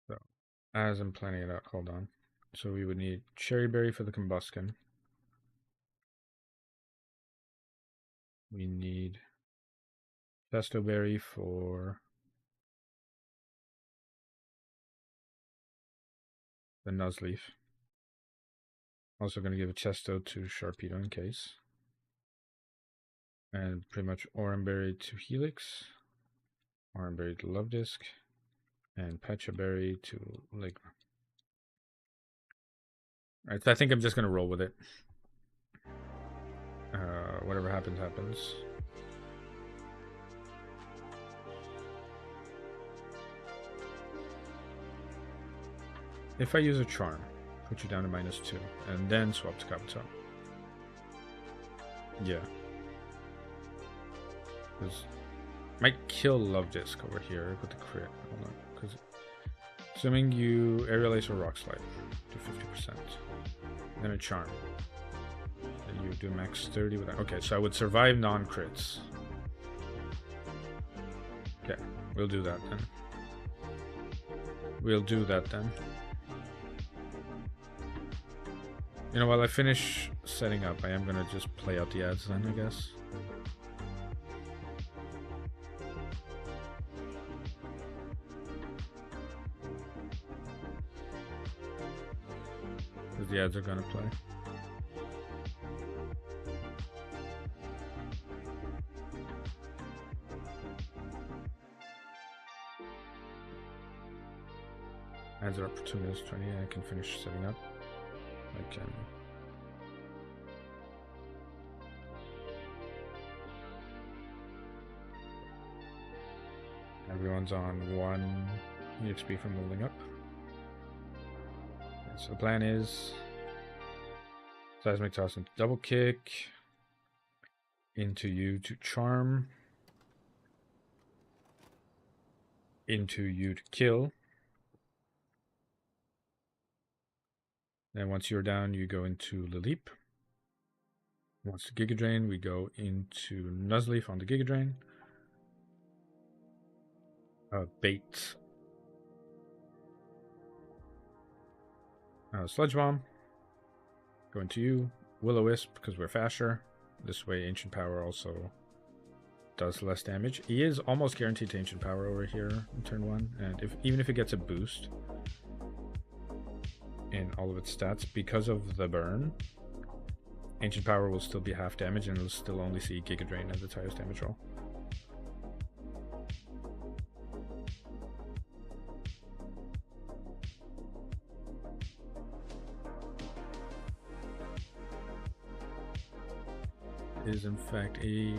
A: So, as I'm planning it out, hold on. So we would need Cherry Berry for the Combustion. We need Pesto Berry for the Nuzleaf. Also going to give a Chesto to Sharpedo in case. And pretty much Oranberry to Helix. Oranberry to Love Disc. And Pechaberry to Ligma. Alright, so I think I'm just going to roll with it. Whatever happens, happens. If I use a Charm, put you down to -2, and then swap to Kabuto. Yeah. Because might kill Love Disc over here with the crit. Hold on. Because assuming you Aerial Ace or Rock Slide to 50%. then a charm. Then you do max 30 with that. Okay, so I would survive non-crits. Okay, we'll do that then. We'll do that then. You know, while I finish setting up, I am gonna just play out the ads then, I guess. Because the ads are gonna play. Ads are up for 2 minutes 20. I can finish setting up. I can. Everyone's on 1 EXP from building up. Okay, so the plan is seismic toss into double kick, into you to charm, into you to kill. Then once you're down, you go into the leap. Once the Giga Drain, we go into Nuzleaf on the Giga Drain. Bait. Sludge Bomb. Go into you. Will-O-Wisp, because we're faster. This way, Ancient Power also does less damage. He is almost guaranteed to Ancient Power over here in turn 1. And even if it gets a boost in all of its stats, because of the burn, Ancient Power will still be half damage and it'll still only see Giga Drain as its highest damage roll. It is in fact a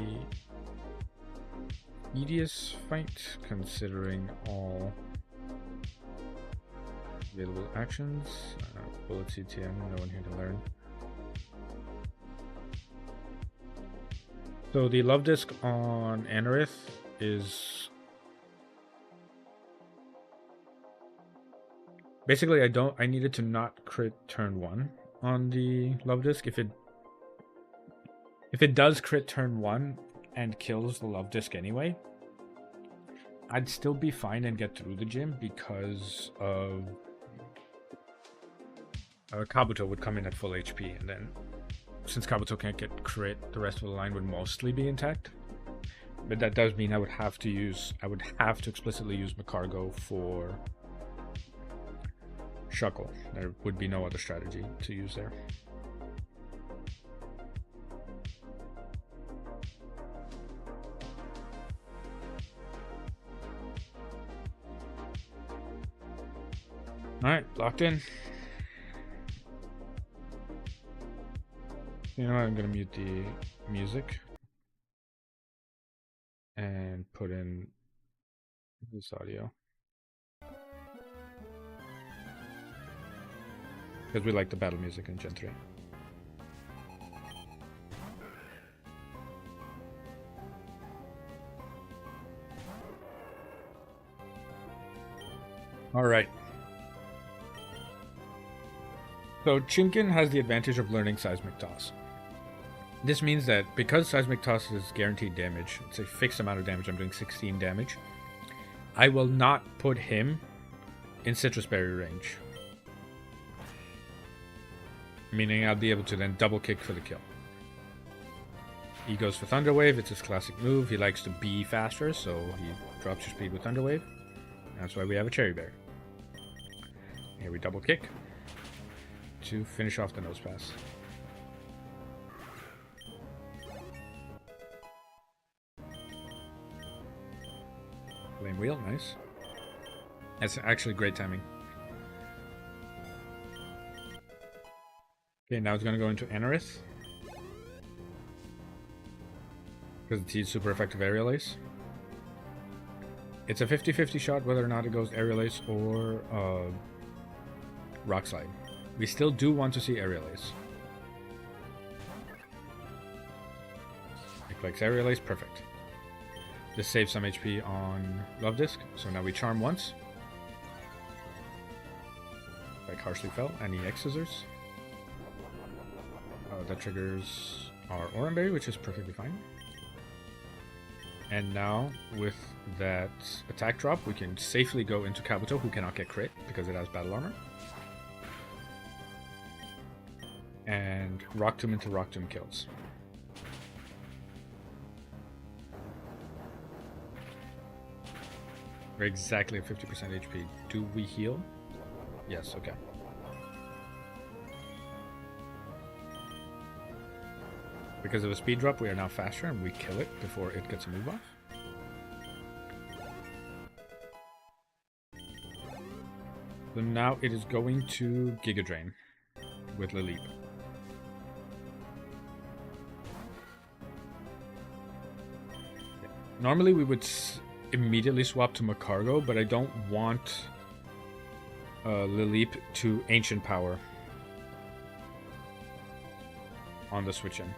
A: tedious fight considering all available actions. Bullet CTM, no one here to learn. So the Love Disc on Anorith is basically I needed to not crit turn 1 on the Love Disc. If it does crit turn 1 and kills the Love Disc anyway, I'd still be fine and get through the gym because of Kabuto would come in at full HP, and then since Kabuto can't get crit, the rest of the line would mostly be intact. But that does mean I would have to explicitly use Macargo for Shuckle. There would be no other strategy to use there. Alright, locked in. You know what, I'm gonna mute the music and put in this audio because we like the battle music in Gen 3. Alright. So Chimkin has the advantage of learning Seismic Toss. This means that because Seismic Toss is guaranteed damage, it's a fixed amount of damage, I'm doing 16 damage, I will not put him in Citrus Berry range. Meaning I'll be able to then double kick for the kill. He goes for Thunder Wave, it's his classic move. He likes to be faster, so he drops your speed with Thunder Wave. That's why we have a Cherry Berry. Here we double kick to finish off the Nose Pass. Flame Wheel, nice. That's actually great timing. Okay, now it's going to go into Anorith. Because it's super effective Aerial Ace. It's a 50-50 shot whether or not it goes Aerial Ace or Rock Slide. We still do want to see Aerial Ace. It clicks Aerial Ace, perfect. This saves some HP on Love Disc, so now we Charm once. Like Harshly Fell, and EX Scissors. That triggers our Oranberry, which is perfectly fine. And now, with that attack drop, we can safely go into Kabuto, who cannot get crit because it has battle armor. And Rock Tomb into Rock Tomb kills. We're exactly at 50% HP. Do we heal? Yes, okay. Because of a speed drop, we are now faster and we kill it before it gets a move off. So now it is going to Giga Drain with Lilip. Normally we would immediately swap to Macargo, but I don't want Lilip to Ancient Power on the switch in.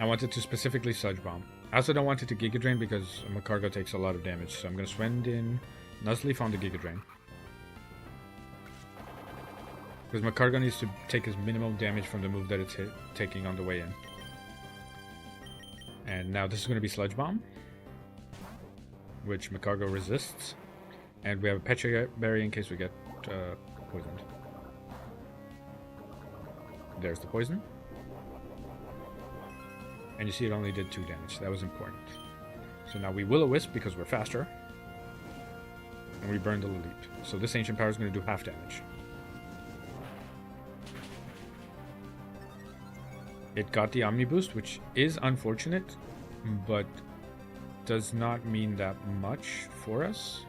A: I wanted to specifically Sludge Bomb. I also don't want it to Giga Drain because Macargo takes a lot of damage, so I'm going to send in Nuzleaf on the Giga Drain. Because Macargo needs to take his minimum damage from the move that it's taking on the way in. And now this is going to be Sludge Bomb, which Macargo resists. And we have a Pecha Berry in case we get poisoned. There's the poison. And you see it only did 2 damage. That was important. So now we Will-O-Wisp because we're faster. And we burn the Lilip. So this Ancient Power is going to do half damage. It got the Omni Boost, which is unfortunate, but does not mean that much for us.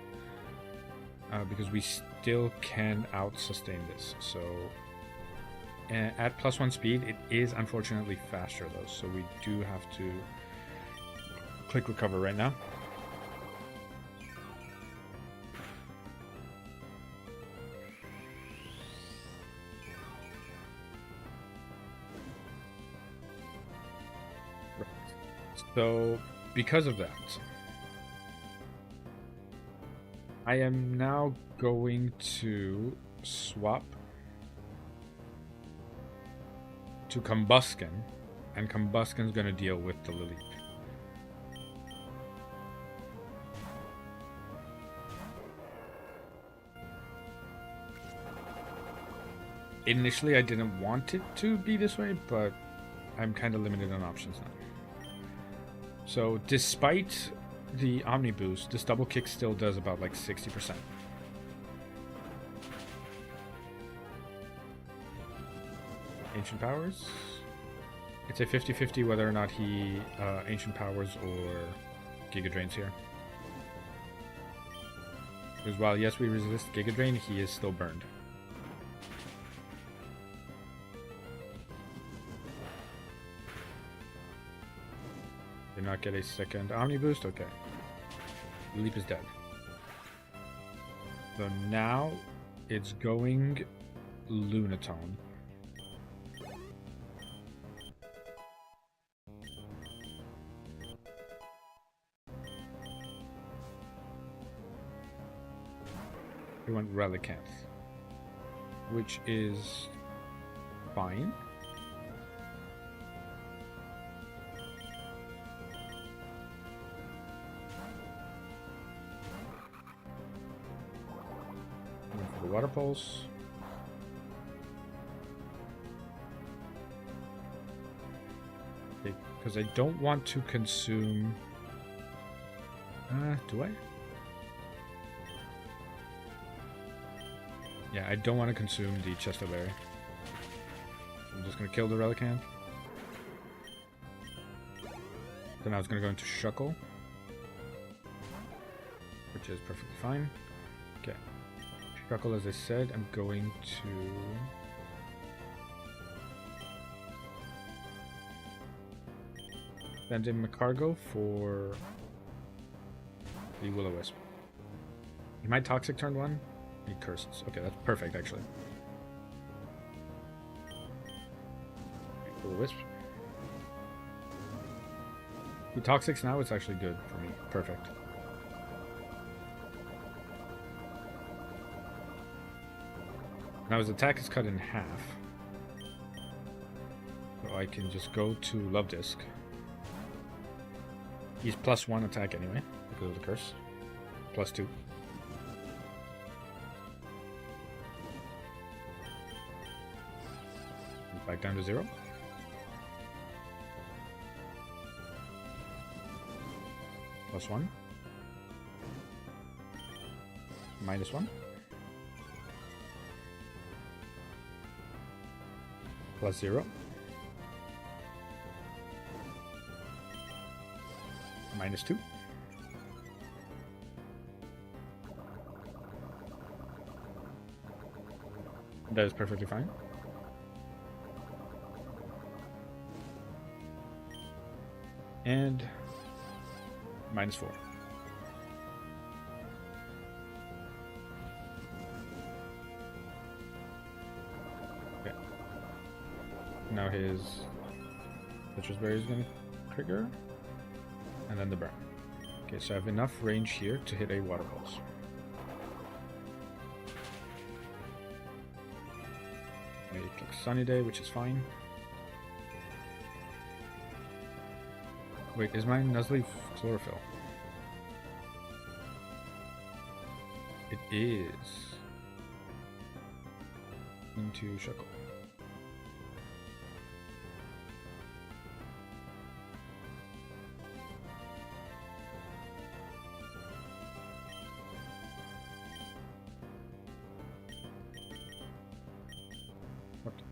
A: Because we still can out-sustain this. So at +1 speed, it is unfortunately faster though, so we do have to click recover right now. Right. So because of that, I am now going to swap to Combusken, and Combusken's gonna deal with the Lilip. Initially, I didn't want it to be this way, but I'm kind of limited on options now. So, despite the Omni Boost, this double kick still does about like 60%. Ancient Powers. It's a 50-50 whether or not he Ancient Powers or Giga Drains here. Because while yes we resist Giga Drain, he is still burned. Did not get a second Omni Boost? Okay. Leap is dead. So now it's going Lunatone. We want Relicanth, which is fine. For the Water Pulse. Okay, because I don't want to consume... do I? Yeah, I don't want to consume the Chesto Berry. I'm just going to kill the Relicanth. Then I was going to go into Shuckle, which is perfectly fine. Okay. Shuckle, as I said, I'm going to... send in Macargo for the Will-O-Wisp. He might Toxic turn 1. He curses. Okay, that's perfect, actually. Will-O-Wisp. He Toxics now, it's actually good for me. Perfect. Now his attack is cut in half. I can just go to Love Disc. He's +1 attack anyway, because of the curse. +2. Back down to 0. +1. -1. +0. -2. That is perfectly fine. And -4. Okay. Now his Citrus Berry is going to trigger. And then the burn. Okay, so I have enough range here to hit a Water Pulse. I click Sunny Day, which is fine. Wait, is mine Nuzleaf Chlorophyll? It is. Into Shuckle.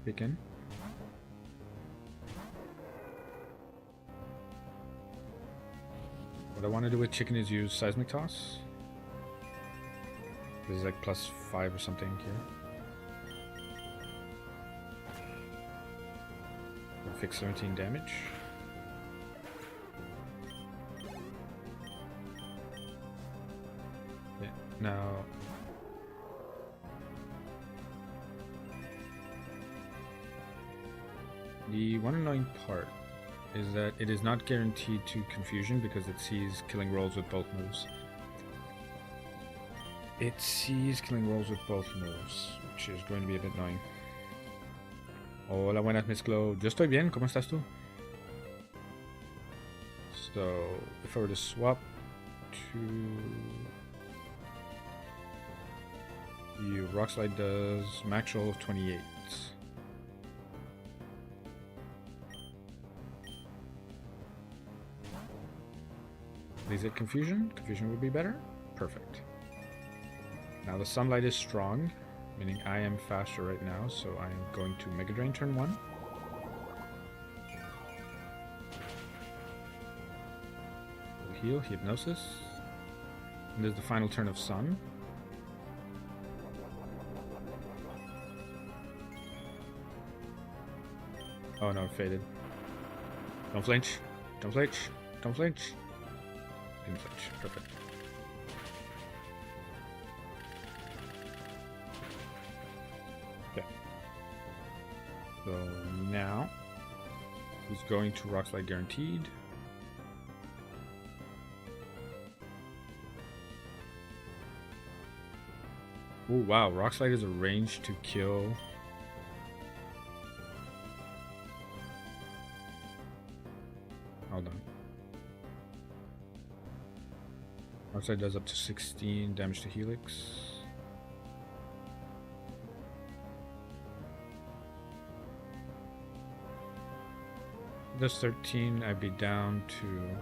A: Begin. What I want to do with Chicken is use Seismic Toss. This is like +5 or something here. We'll fix 17 damage. Yeah, now the one annoying part is that it is not guaranteed to confusion because it sees killing rolls with both moves. It sees killing rolls with both moves, which is going to be a bit annoying. Hola, buenas, Miss Glow. Yo estoy bien, ¿cómo estás tú? So, if I were to swap to you, Rock Slide does max roll of 28. Is it Confusion? Confusion would be better? Perfect. Now the Sunlight is strong, meaning I am faster right now, so I am going to Mega Drain turn 1. We'll heal, Hypnosis. And there's the final turn of Sun. Oh no, it faded. Don't flinch. Don't flinch. Don't flinch. Didn't flinch. Perfect. Okay. So now he's going to Rock Slide guaranteed. Oh wow, Rock Slide is a range to kill. Hold on. Rock Slide does up to 16 damage to Helix. This 13, I'd be down to.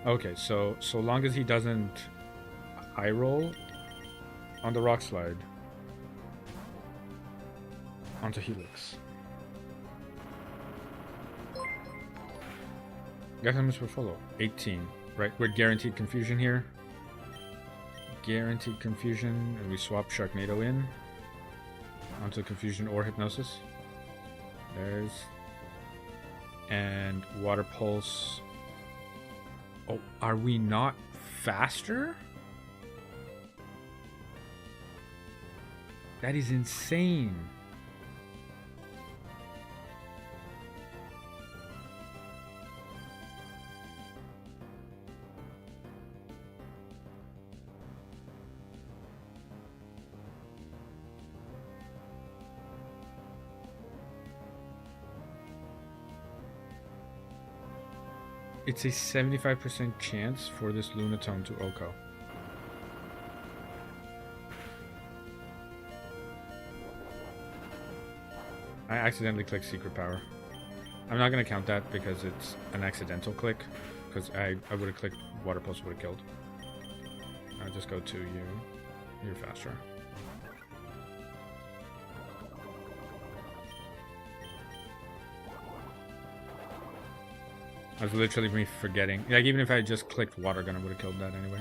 A: Okay, so long as he doesn't high roll on the Rock Slide onto Helix. Guess how much we follow? 18. Right, we're guaranteed confusion here. Guaranteed confusion, and we swap Sharknado in onto confusion or hypnosis. There's. And Water Pulse. Oh, are we not faster? That is insane. it's a 75% chance for this Lunatone to Oko. I accidentally clicked Secret Power. I'm not going to count that because it's an accidental click. Because I would have clicked Water Pulse, would have killed. I'll just go to you. You're faster. I was literally me forgetting. Like, even if I had just clicked Water Gun, I would have killed that anyway.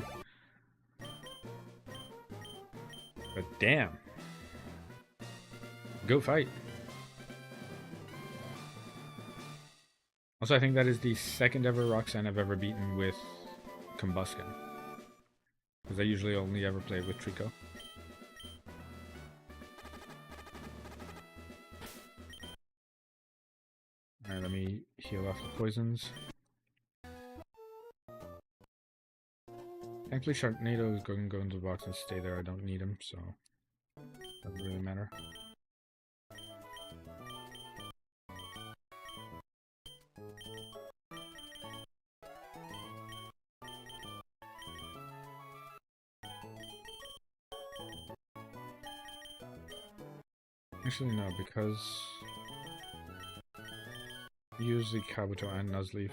A: But damn. Go fight. Also, I think that is the second ever Roxanne I've ever beaten with Combustion. Because I usually only ever play with Trico. Alright, let me heal off the poisons. Thankfully, Sharknado is going to go into the box and stay there. I don't need him, so doesn't really matter. Actually, no, because use the Kabuto and Nuzleaf.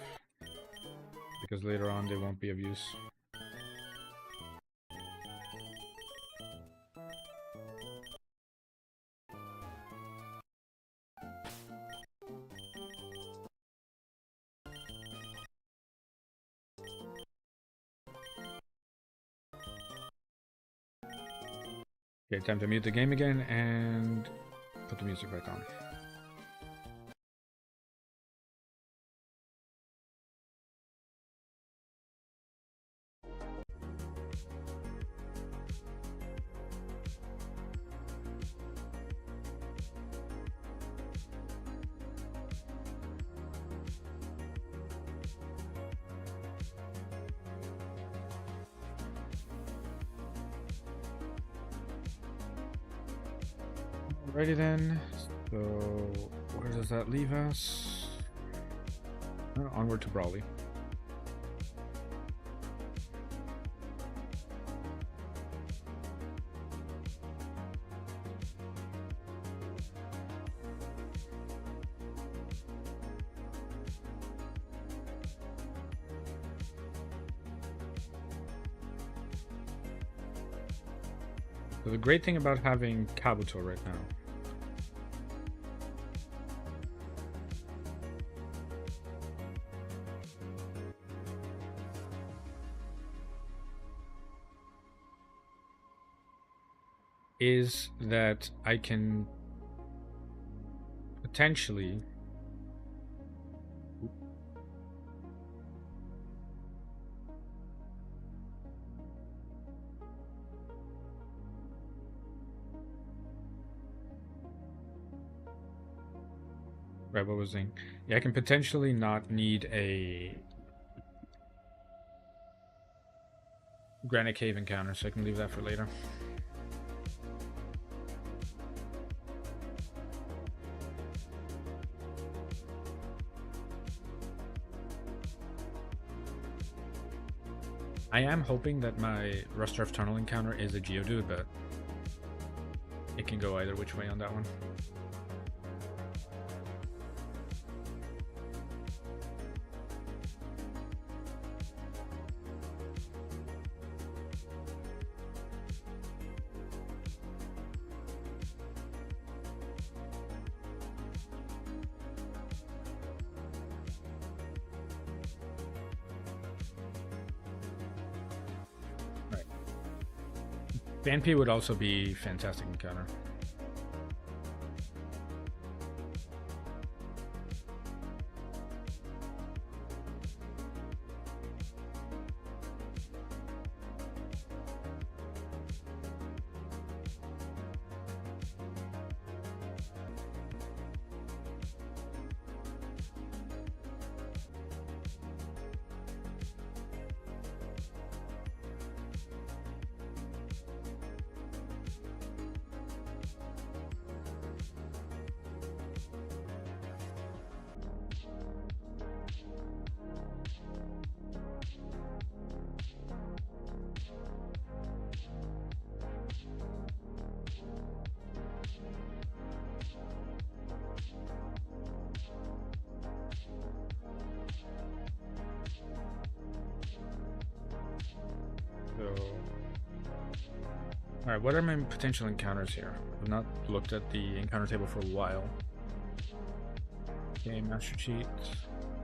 A: Because later on they won't be of use. Okay, time to mute the game again and put the music back on. Alrighty then, so where does that leave us? Onward to Brawley. So the great thing about having Kabuto right now is that I can potentially right, what was I saying? Yeah, I can potentially not need a Granite Cave encounter, so I can leave that for later. I am hoping that my Rusturf Tunnel encounter is a Geodude, but it can go either which way on that one. Vanpy would also be fantastic encounter. So, alright, what are my potential encounters here? I've not looked at the encounter table for a while. Okay, Master Cheat,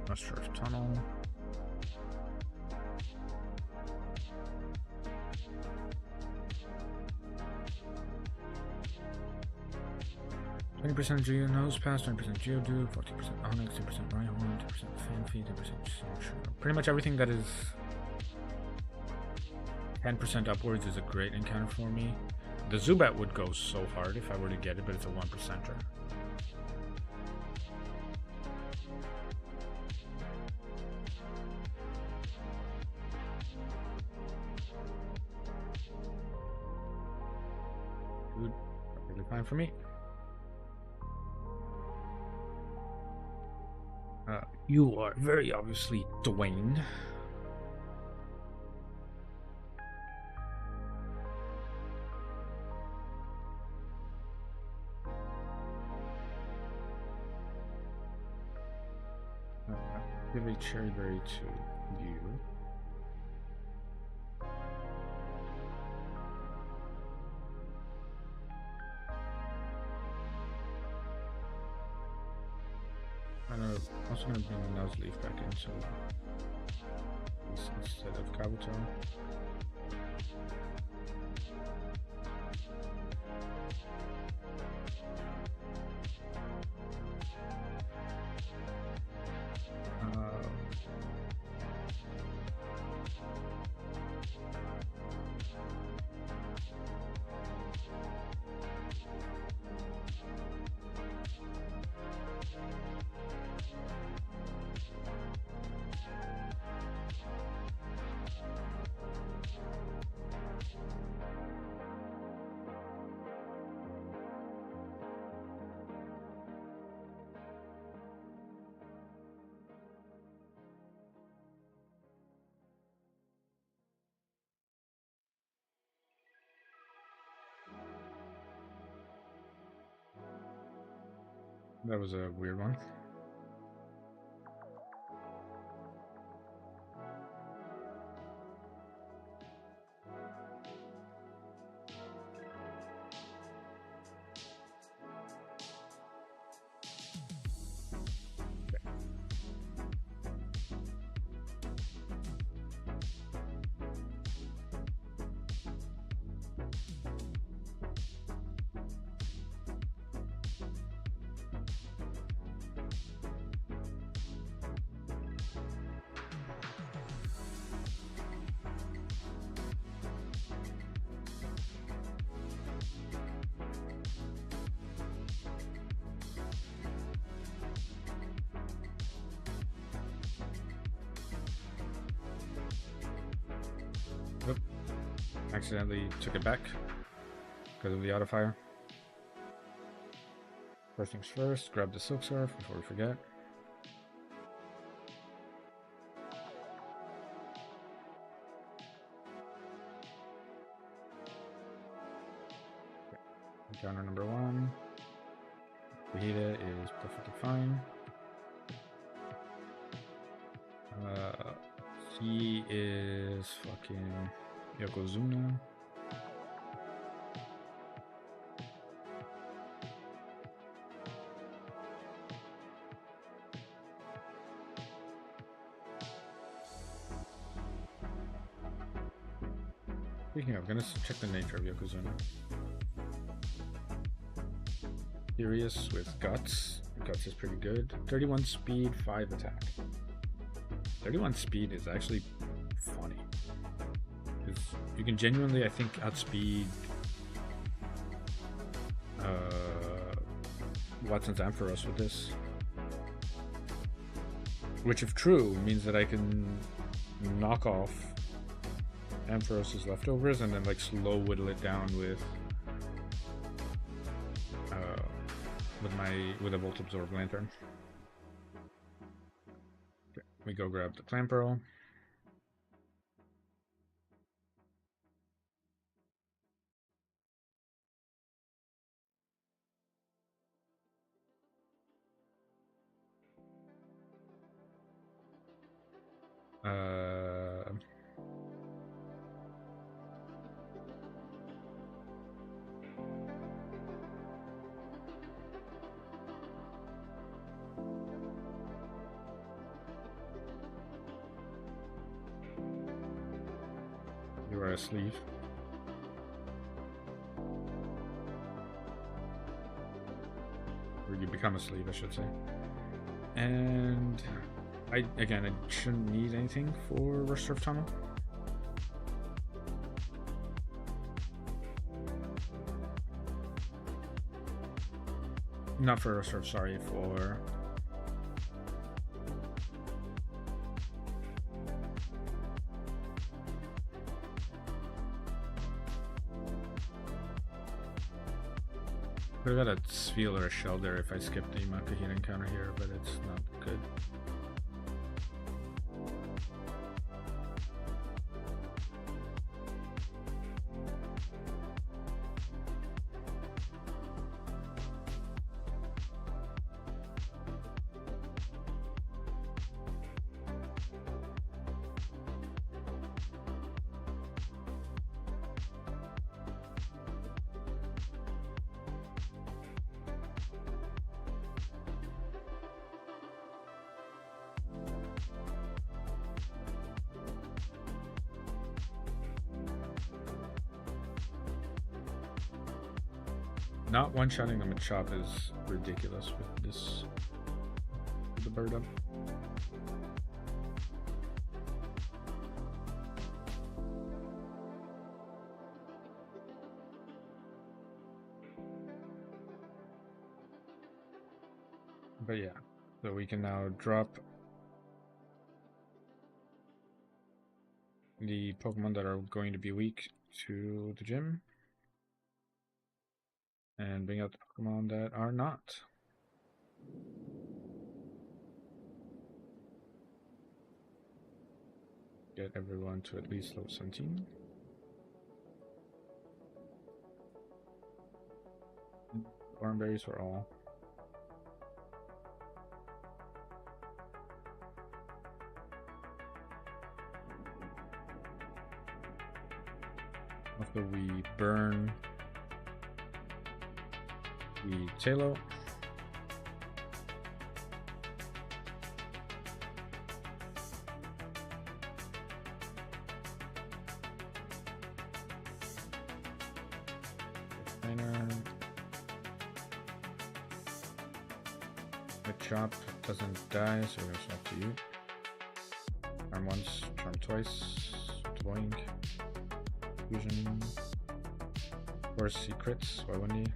A: Master of Tunnel. %% Geo Nose Pass, 20% Geodude, 40% Onyx, 10% Rhyhorn, 10% Fanfy, 10% pretty much everything that is 10% upwards is a great encounter for me. The Zubat would go so hard if I were to get it, but it's a 1%er. Good, perfectly fine for me. You are very obviously Dwayne. Give a cherry berry to you. I'm also going to bring Nuzleaf back into this instead of Kabuto. That was a weird one. Oop. Accidentally took it back because of the auto fire. First things first, grab the Silk Scarf before we forget. Encounter number 1. Vegeta is perfectly fine. He is fucking Yokozuna. Speaking of, I'm gonna check the nature of Yokozuna. Furious with Guts. Guts is pretty good. 31 speed, 5 attack. 31 speed is actually funny. Because you can genuinely, I think, outspeed Watson's Ampharos with this. Which, if true, means that I can knock off Ampharos's leftovers and then like slow whittle it down with a Volt Absorb Lantern. Okay, we go grab the Clamperl. wear a sleeve. Or you become a sleeve, I should say. And I shouldn't need anything for Reserve Tunnel. Not for Reserve, sorry, for... Could have got a Sviel or a shell there if I skipped the Makahira encounter here, but it's not good. Not one-shotting the Machop is ridiculous with this, with the bird up. But yeah, so we can now drop the Pokemon that are going to be weak to the gym. And bring out the Pokemon that are not. Get everyone to at least level 17. Orange berries for all. After we burn the Tailo. The Chop doesn't die, so we're up to you. Charm once, charm twice, deploying, fusion. Of course, secrets, why wouldn't he?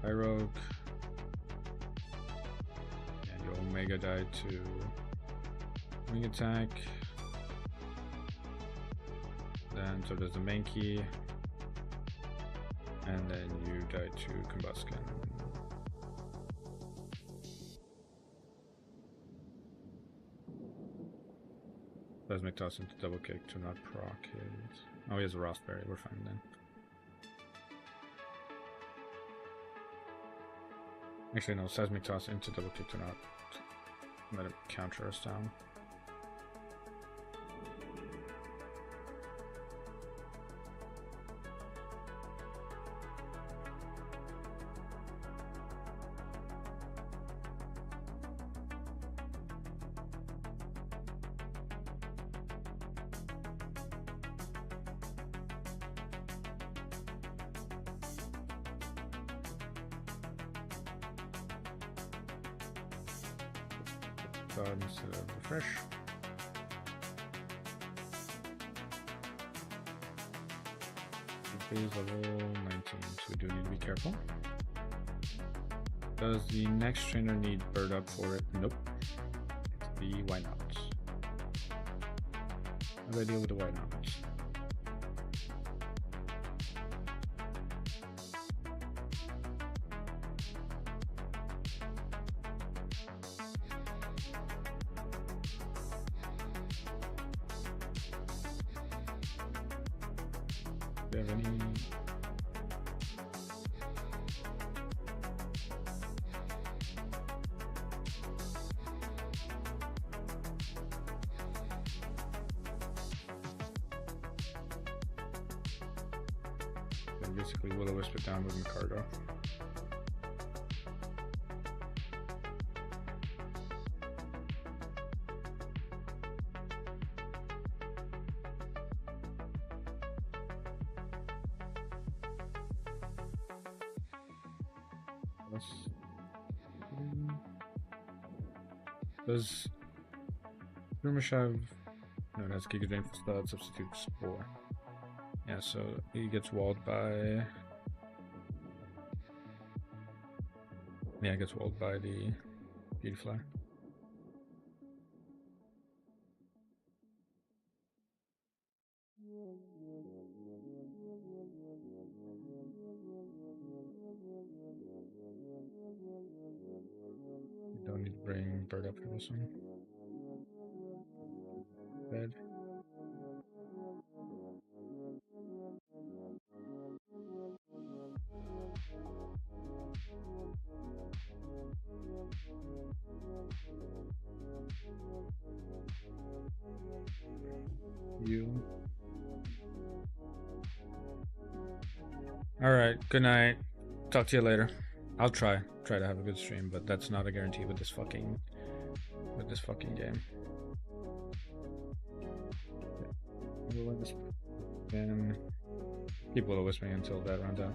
A: Rogue and your Omega died to wing attack. Then so does the Mankey, and then you died to Combustion. Plasmic Toss into double kick to not proc it. Oh, he has a Raspberry, we're fine then. Actually, no, Seismic Toss into double kick to not let him counter us down. Instead of refresh. Phase level 19, so we do need to be careful. Does the next trainer need bird up for it? Nope. The why not? How do I deal with the why not? we have any. And basically will-o-wisp it down with Micardo. Does Shroomish have... No, that's Giga Drain for Stud, substitute Spore. Yeah, so he gets walled by... Yeah, it gets walled by the Beautyfly. You don't need to bring Bird up for this one. Bed. You. Alright, good night. Talk to you later. I'll try to have a good stream, but that's not a guarantee with this fucking game. We'll win this. Then keep will-o-wisping until that runs out.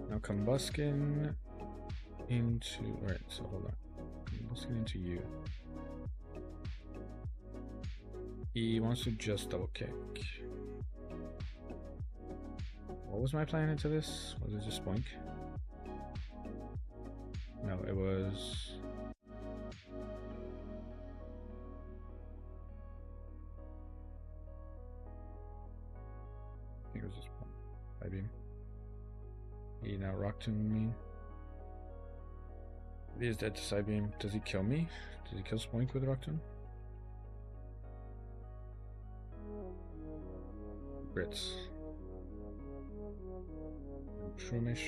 A: Now Combuskin into... Alright, so hold on. Combuskin into you. He wants to just double kick. What was my plan into this? Was it just Spoink? No, it was... I think it was just High Beam. He now Rock Tomb me. He is dead to Side Beam. Does he kill me? Does he kill Spoink with Rock Tomb? Grits. Shroomish.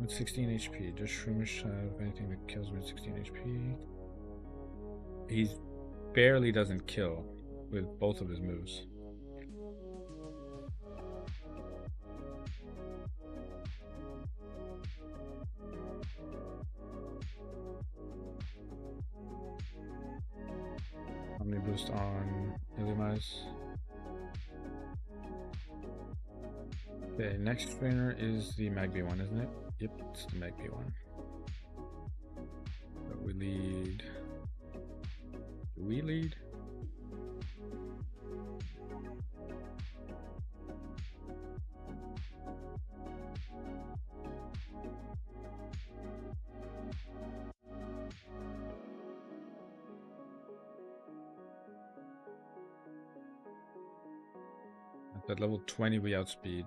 A: With 16 HP. Does Shroomish have anything that kills with 16 HP? He barely doesn't kill with both of his moves. Omni boost on Illumise. Okay, next trainer is the Magby one, isn't it? Yep, it's the Magby one. But we lead. Do we lead? At level 20 we outspeed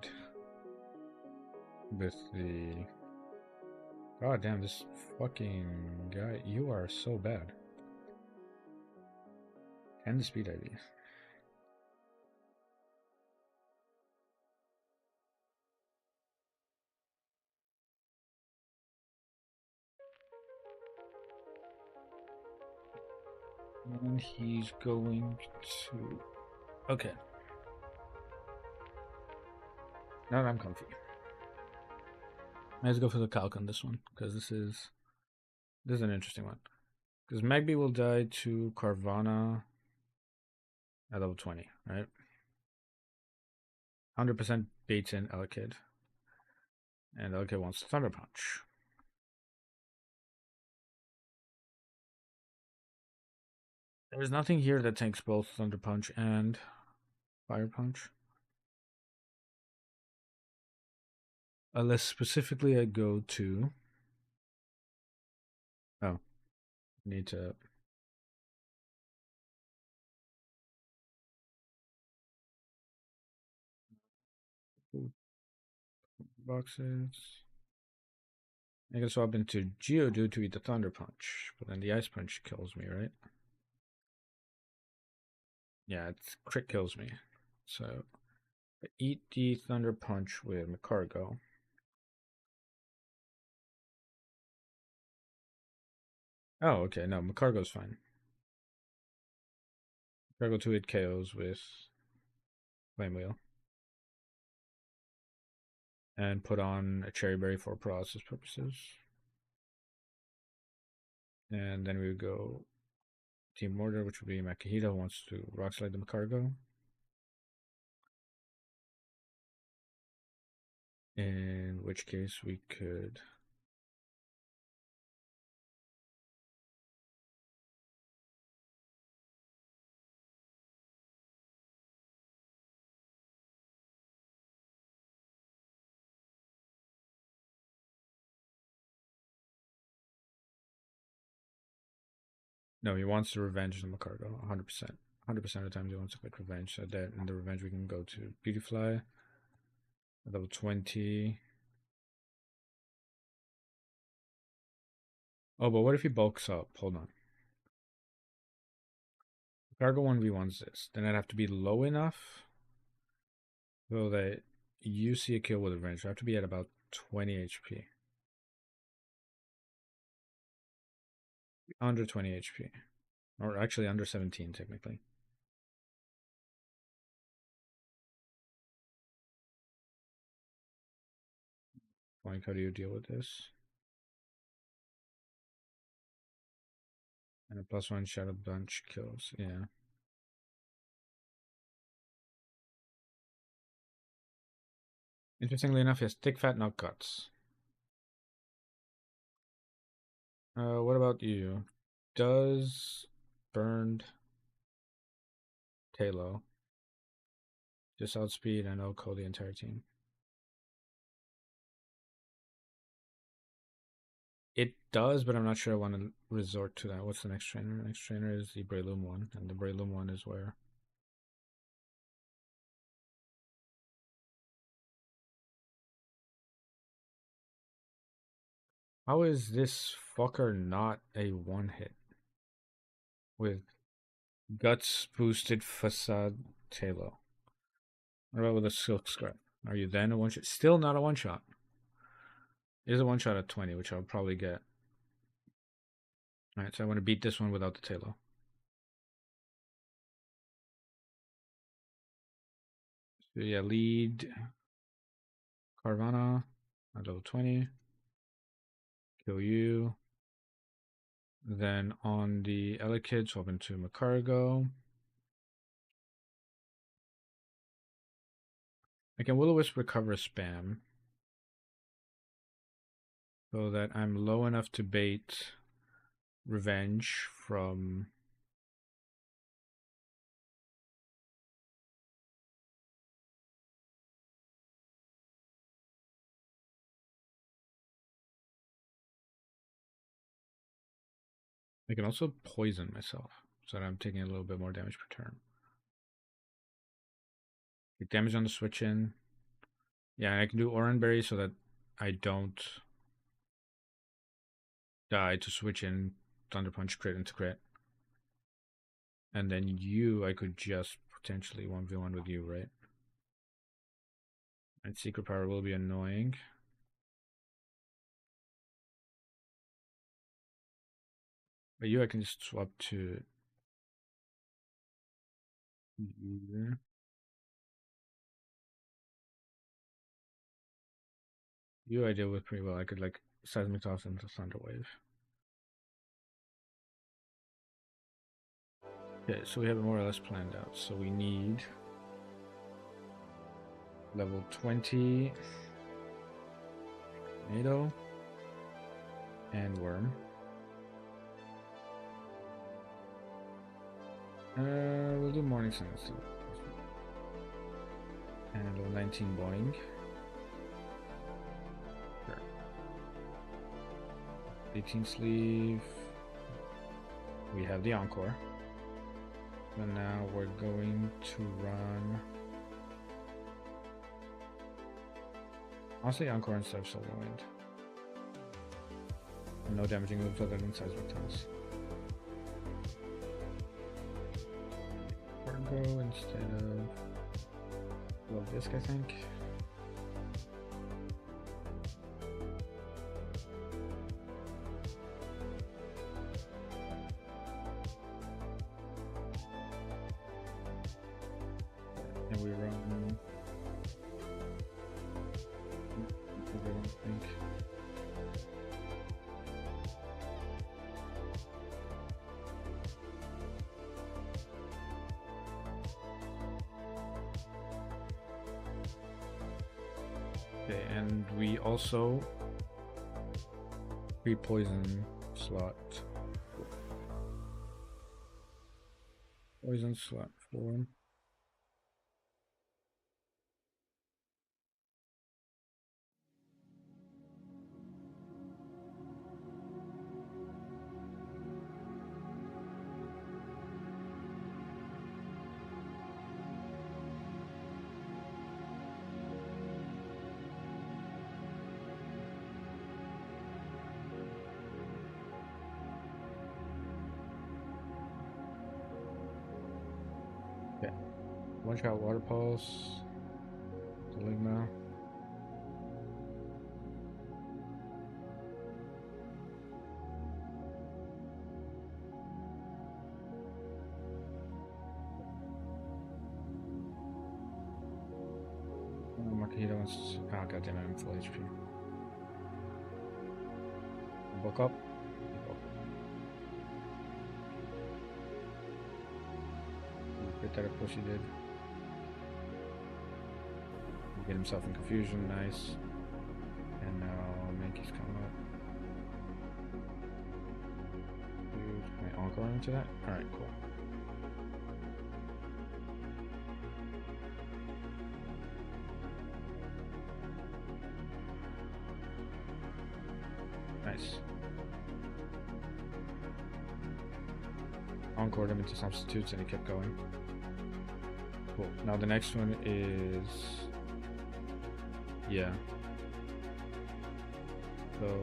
A: with the... God damn, this fucking guy, you are so bad. And the speed ID. And he's going to... Okay. Now I'm comfy. Let's go for the calc on this one, because this is an interesting one. Because Magby will die to Carvana at level 20, right? 100% baits in Elekid. And Elekid wants Thunder Punch. There's nothing here that takes both Thunder Punch and Fire Punch. Unless specifically I go to... Oh. Need to... Boxes. I can swap into Geodude to eat the Thunder Punch, but then the Ice Punch kills me, right? Yeah, it's crit kills me. So I eat the Thunder Punch with Macargo. Oh, okay, no, Macargo's fine. Macargo 2-hit KOs with Flame Wheel. And put on a Cherry Berry for paralysis purposes. And then we would go Team Order, which would be Makihito wants to Rock Slide the Macargo. In which case we could no, he wants to revenge the Macargo, 100%. 100% of the time he wants to get revenge. So that in the revenge we can go to Beautyfly, level 20. Oh, but what if he bulks up? Hold on. Cargo 1v1's this. Then I'd have to be low enough so that you see a kill with revenge. I have to be at about 20 HP. Under 20 HP. Or actually under 17, technically. Like, how do you deal with this? And a +1 Shadow Bunch kills, yeah. Interestingly enough, he has thick fat, not guts. What about you? Does burned Talo just outspeed and outcall the entire team? It does, but I'm not sure I want to resort to that. What's the next trainer? The next trainer is the Breloom one, and the Breloom one is where? How is this fucker not a one-hit? With Guts boosted Facade Talo. What about with a Silk Scrap? Are you then a one-shot? Still not a one-shot. It is a one-shot at 20, which I'll probably get. Alright, so I want to beat this one without the Talo. So yeah, lead Carvana at level 20. Kill you. Then on the Elekid, swap into Macargo. I can Will-O-Wisp recover spam. So that I'm low enough to bait Revenge from... I can also poison myself, so that I'm taking a little bit more damage per turn. Get damage on the switch in. Yeah, I can do Oranberry so that I don't die to switch in Thunder Punch crit into crit. And then you, I could just potentially 1v1 with you, right? And Secret Power will be annoying. But you, I can just swap to you. You I deal with pretty well. I could like Seismic Toss into Thunder Wave. Okay, so we have it more or less planned out. So we need level 20 Tornado and Worm. We'll do Morning Sun too. And level 19 Boing. Sure. 18 Sleeve. We have the Encore. And now we're going to run... I'll say Encore instead of Silver Wind. No damaging moves other than seismic. Cargo instead of disc, I think. And we run. I don't think. Okay, and we also pre-poison slot. Poison slot 4. Okay. One shot water pulse. Ligma. Makahito wants. Oh, goddamn it, I'm full HP. Book up. Get that push he did. Get himself in confusion, nice. And now Mankey's coming up. Can I encore into that? Alright, cool. Nice. Encored him into substitutes and he kept going. Cool. Now the next one is... yeah. So...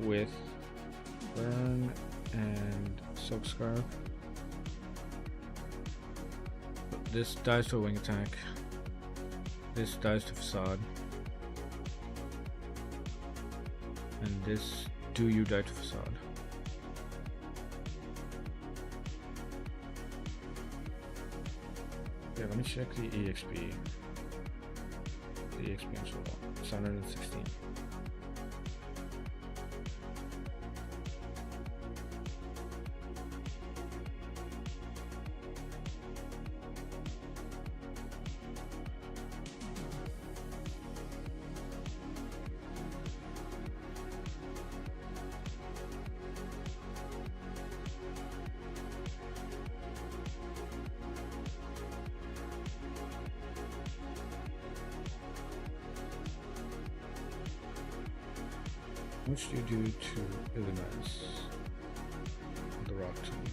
A: with Burn and Silk Scarf. This dies to a wing attack. This dies to Facade. And this do you die to Facade. Yeah, let me check the EXP. The EXP on Soul. 716. What should you do to Illuminus? The rock tomb.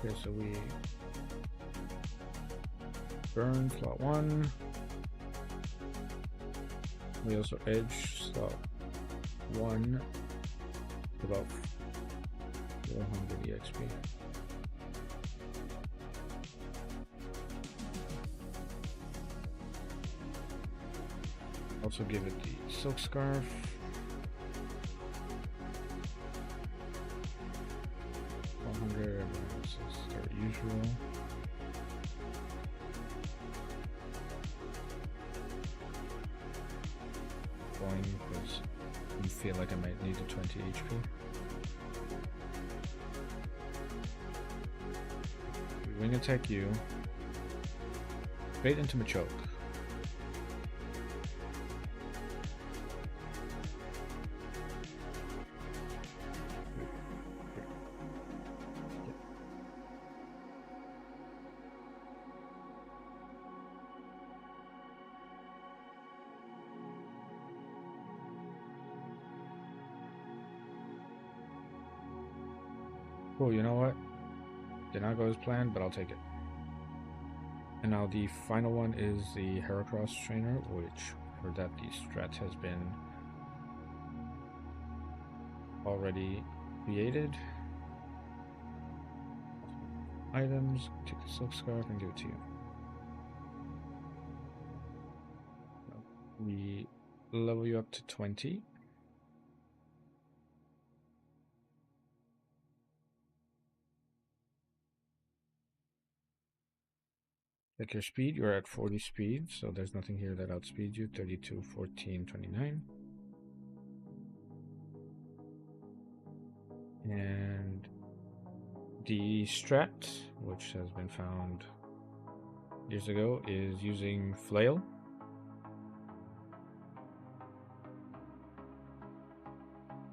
A: Okay, so we burn slot 1. We also edge slot 1 about 400 EXP. Also give it the silk scarf. Everyone else is their usual. Going because I feel like I might need a 20 HP. Wing attack you. Bait into Machoke. Cool, you know what? Did not go as planned, but I'll take it. And now the final one is the Heracross trainer, which for that the strat has been already created. Items, take the silk scarf and give it to you. We level you up to 20. Check your speed, you're at 40 speed, so there's nothing here that outspeeds you. 32, 14, 29. And the strat, which has been found years ago, is using Flail.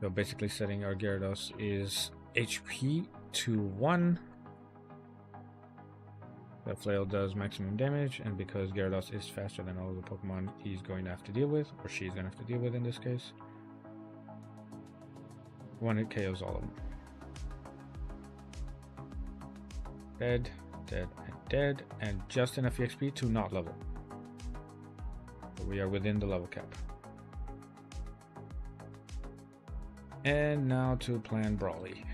A: So basically setting our Gyarados is HP to 1. The Flail does maximum damage, and because Gyarados is faster than all of the Pokemon he's going to have to deal with, or she's going to have to deal with in this case, 1 hit KOs all of them. Dead, dead, and dead, and just enough EXP to not level. So we are within the level cap. And now to plan Brawly.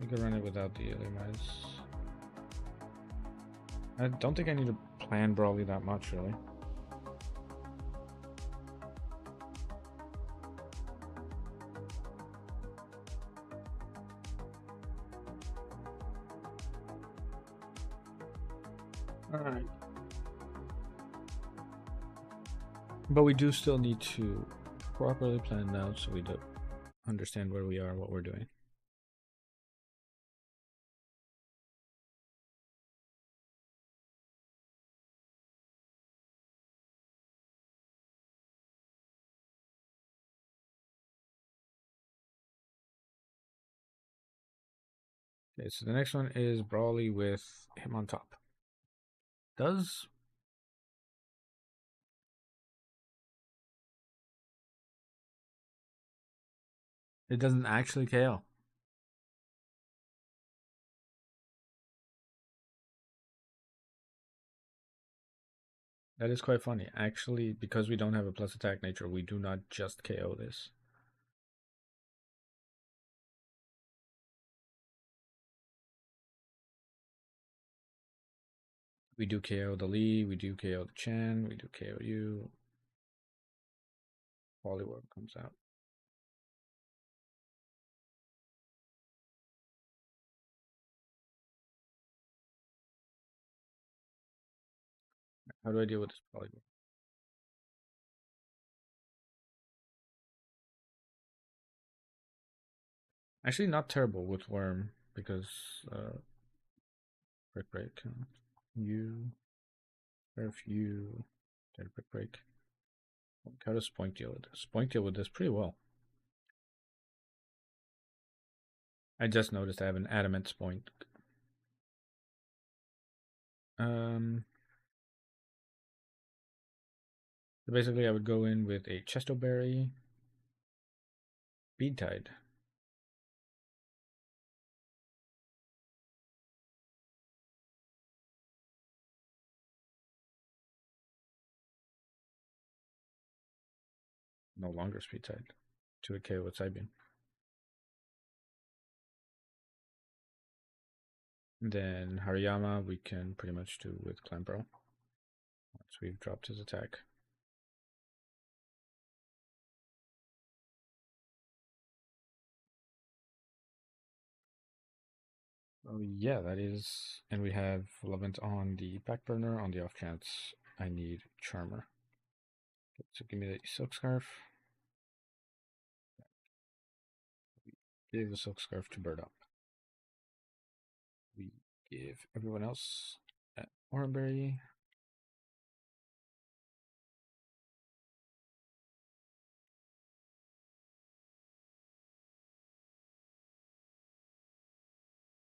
A: We could run it without the Elimas. I don't think I need to plan Brawly that much, really. Alright. But we do still need to properly plan it out so we do understand where we are, what we're doing. Okay, so the next one is Brawly with him on top. It doesn't actually KO. That is quite funny. Actually, because we don't have a plus attack nature, we do not just KO this. We do KO the Lee, we do KO the Chen, we do KO you. Poliwag comes out. How do I deal with this Poliwag? Actually, not terrible with Worm because Brick Break. You, Earth, you, dead Brick Break. How does Spoink deal with this? Spoink deal with this pretty well. I just noticed I have an Adamant Spoink. So basically, I would go in with a Chesto Berry, Bead Tide. no longer speed tied to a KO with Sidebeam. Then Hariyama we can pretty much do with Clamperl once we've dropped his attack. Oh yeah, that is, and we have Levant on the back burner on the off chance I need Charmer. So give me the Silk Scarf. Give the Silk Scarf to Bird Up. We give everyone else an Oranberry.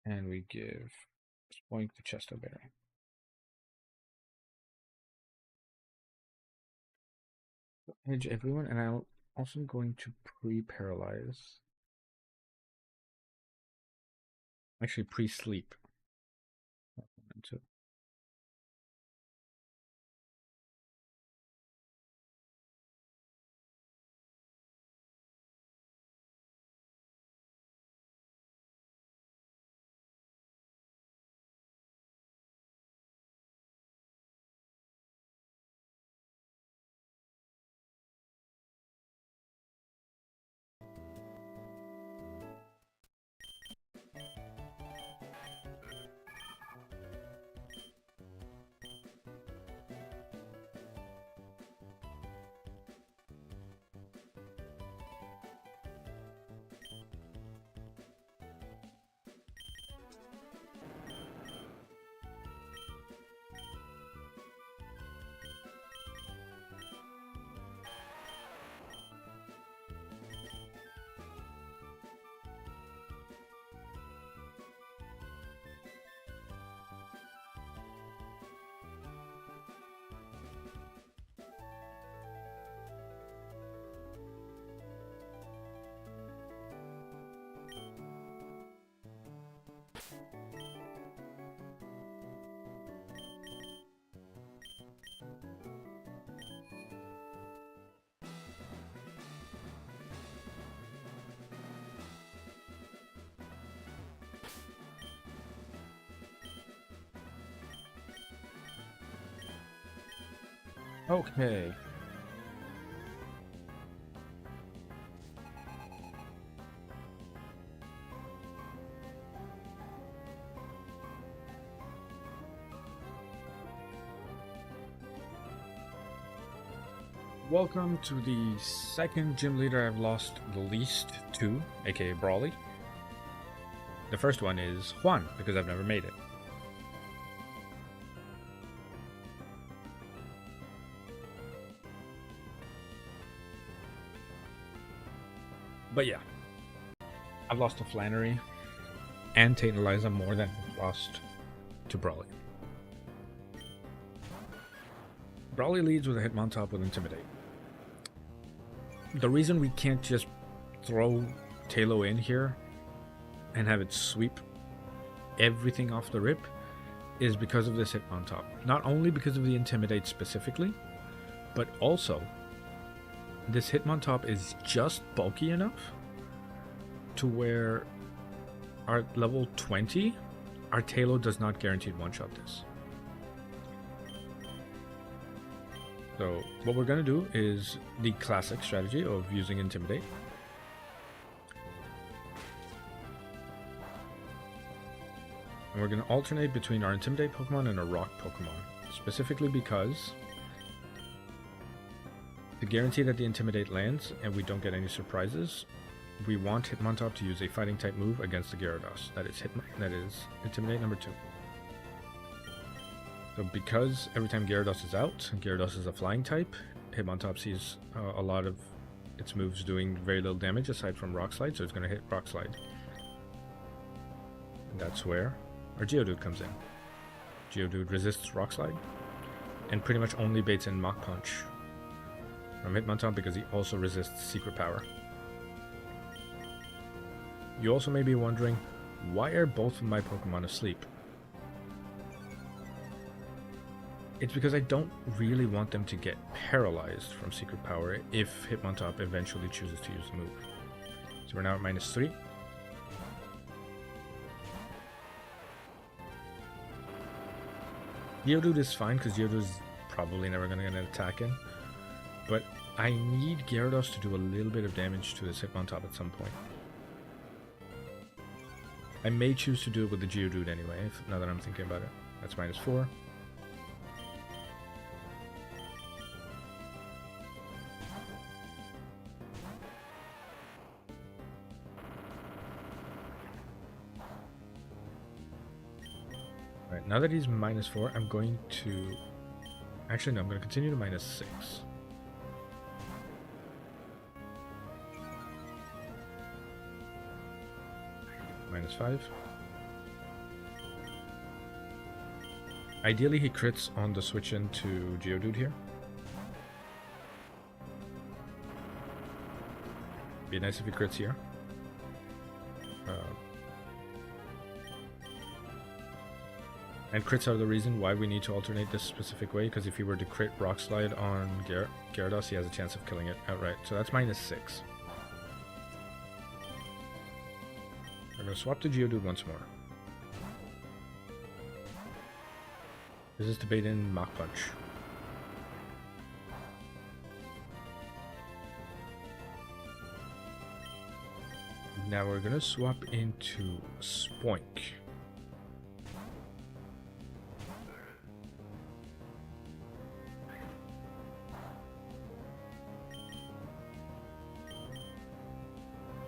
A: And we give Spoink the Chesto Berry. Edge everyone, and I'm also going to pre-paralyze. Actually, pre-sleep. Okay. Welcome to the second gym leader I've lost the least to, aka Brawly. The first one is Juan, because I've never made it. But yeah, I've lost to Flannery and Tate and Eliza more than I've lost to Brawly. Brawly leads with a Hitmontop with Intimidate. The reason we can't just throw Talo in here and have it sweep everything off the rip is because of this Hitmontop. Not only because of the Intimidate specifically, but also this Hitmontop is just bulky enough to where our level 20, our Talo does not guaranteed one-shot this. So what we're going to do is the classic strategy of using Intimidate. And we're going to alternate between our Intimidate Pokemon and our Rock Pokemon. Specifically because to guarantee that the Intimidate lands and we don't get any surprises, we want Hitmontop to use a Fighting type move against the Gyarados. That is Intimidate number 2. So because every time Gyarados is out, Gyarados is a flying type, Hitmontop sees a lot of its moves doing very little damage aside from Rock Slide, so it's going to hit Rock Slide. And that's where our Geodude comes in. Geodude resists Rock Slide, and pretty much only baits in Mach Punch from Hitmontop because he also resists Secret Power. You also may be wondering, why are both of my Pokemon asleep? It's because I don't really want them to get paralyzed from Secret Power if Hitmontop eventually chooses to use the move. So we're now at -3. Geodude is fine because Geodude is probably never going to get an attack in. But I need Gyarados to do a little bit of damage to this Hitmontop at some point. I may choose to do it with the Geodude anyway, now that I'm thinking about it. That's -4. Right, now that he's -4, I'm going to... Actually, no, I'm going to continue to -6. -5. Ideally, he crits on the switch into Geodude here. Be nice if he crits here. And crits are the reason why we need to alternate this specific way, because if he were to crit Rock Slide on Gyarados, he has a chance of killing it outright. So that's -6. I'm going to swap to Geodude once more. This is to bait in Mach Punch. Now we're going to swap into Spoink.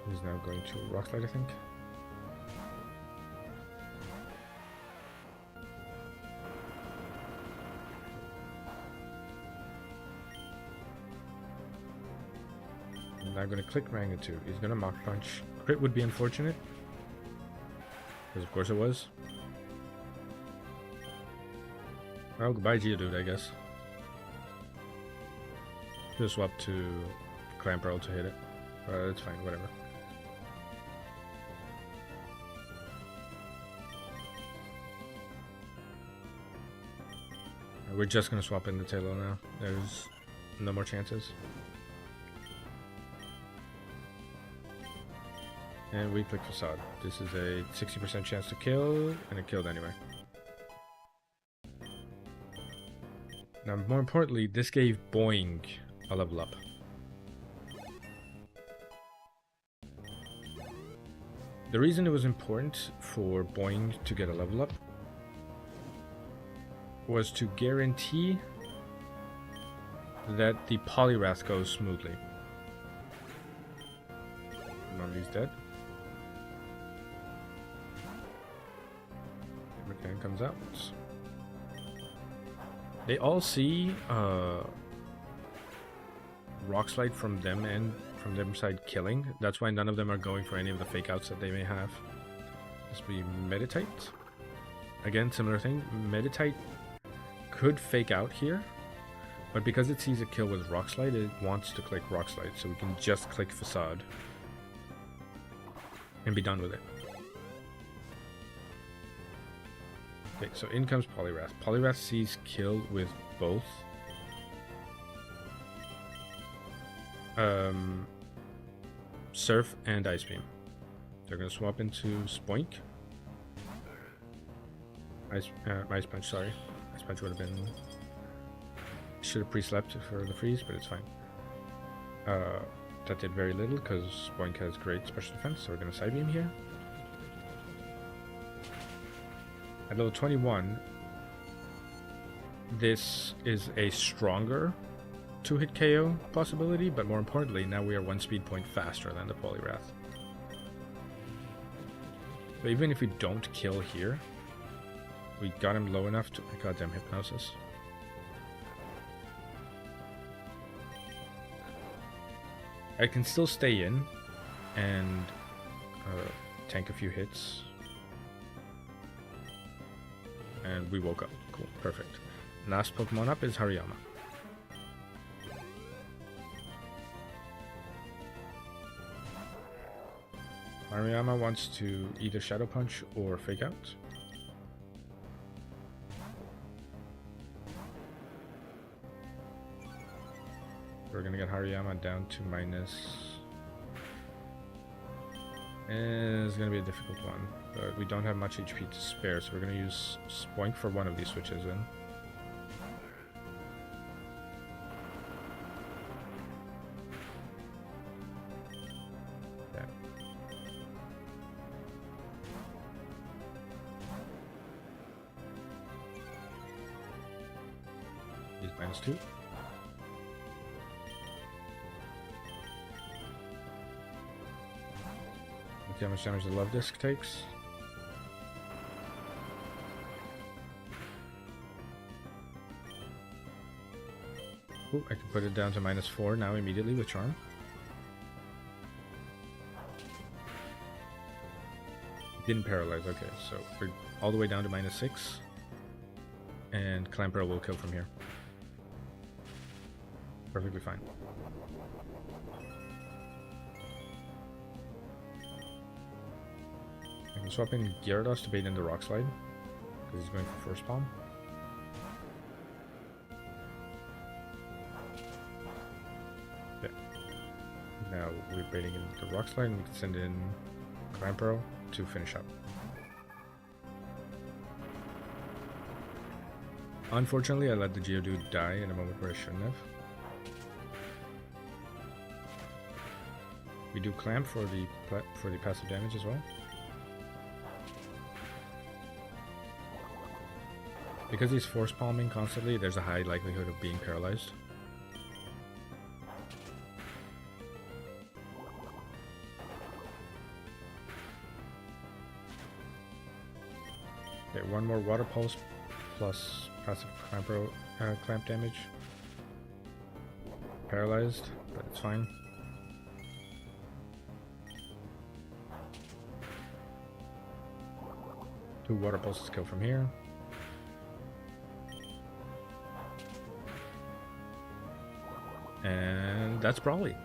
A: He's now going to Rock Slide, I think. I'm now going to click Magnitude. He's going to Mach Punch. Crit would be unfortunate, because of course it was. Well, goodbye Geodude, I guess. Just swap to Clamperl to hit it. It's fine, whatever. We're just going to swap in the Taillow now. There's no more chances. And we click Facade. This is a 60% chance to kill, and it killed anyway. Now, more importantly, this gave Boing a level up. The reason it was important for Boing to get a level up was to guarantee that the Poliwrath goes smoothly. He's dead. Everything comes out. They all see Rock Slide from them and from their side killing. That's why none of them are going for any of the fake outs that they may have. This will be Meditite. Again, similar thing. Meditite could fake out here, but because it sees a kill with Rock Slide, it wants to click Rock Slide, so we can just click Facade and be done with it. Okay, so in comes Poliwrath. Poliwrath sees kill with both Surf and Ice Beam. They're going to swap into Spoink. Ice Punch, sorry. Ice Punch would have been... Should have pre-slept for the freeze, but it's fine. That did very little because Spoink has great special defense, so we're going to Side Beam here. At level 21, this is a stronger 2-hit KO possibility, but more importantly, now we are 1 speed point faster than the Poliwrath. So even if we don't kill here, we got him low enough to... Goddamn Hypnosis. I can still stay in and tank a few hits. And we woke up. Cool, perfect. Last Pokemon up is Hariyama. Hariyama wants to either Shadow Punch or Fake Out. Hariyama down to minus... It's going to be a difficult one, but we don't have much HP to spare, so we're going to use Spoink for one of these switches in. Okay. He's -2. Look how much damage the love disc takes. Ooh, I can put it down to -4 now immediately with charm. Didn't paralyze, okay, so we're all the way down to -6. And Clamper will kill from here. Perfectly fine. I can swap in Gyarados to bait in the Rock Slide, because he's going for Force Palm. Okay. Now we're baiting in the Rock Slide, and we can send in Clamper to finish up. Unfortunately, I let the Geodude die in a moment where I shouldn't have. We do Clamp for the passive damage as well. Because he's force palming constantly, there's a high likelihood of being paralyzed. Okay, one more Water Pulse plus passive clamp damage. Paralyzed, but it's fine. Two Water Pulses kill from here. And that's Brawly.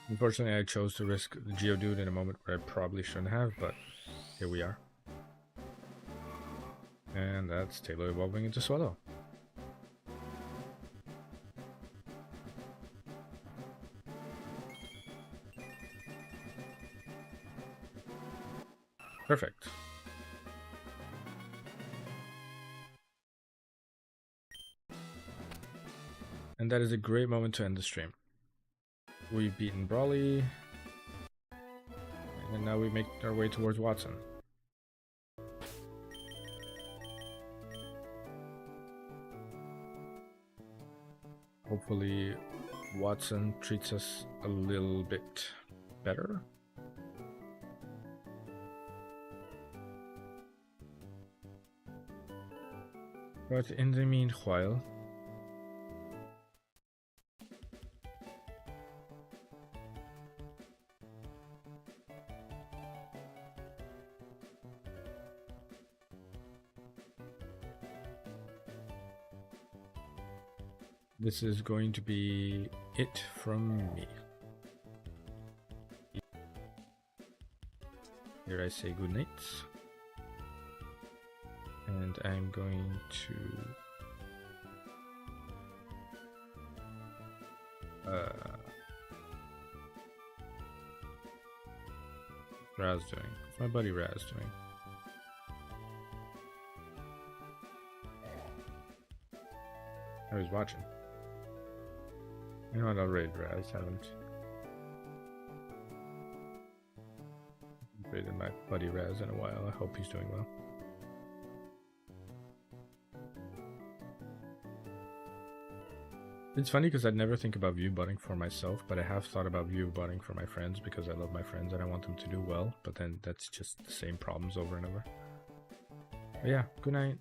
A: Unfortunately, I chose to risk the Geodude in a moment where I probably shouldn't have, but here we are. And that's Taylor evolving into Swallow. Perfect. And that is a great moment to end the stream. We've beaten Brawly, and now we make our way towards Watson. Hopefully Watson treats us a little bit better. But in the meanwhile, this is going to be it from me. Here I say good night. And I'm going to Raz doing? What's my buddy Raz doing? Oh, he's watching. You know what, I'll raid Raz, haven't raided my buddy Raz in a while. I hope he's doing well. It's funny because I'd never think about view butting for myself, but I have thought about view butting for my friends because I love my friends and I want them to do well, but then that's just the same problems over and over. But yeah, good night.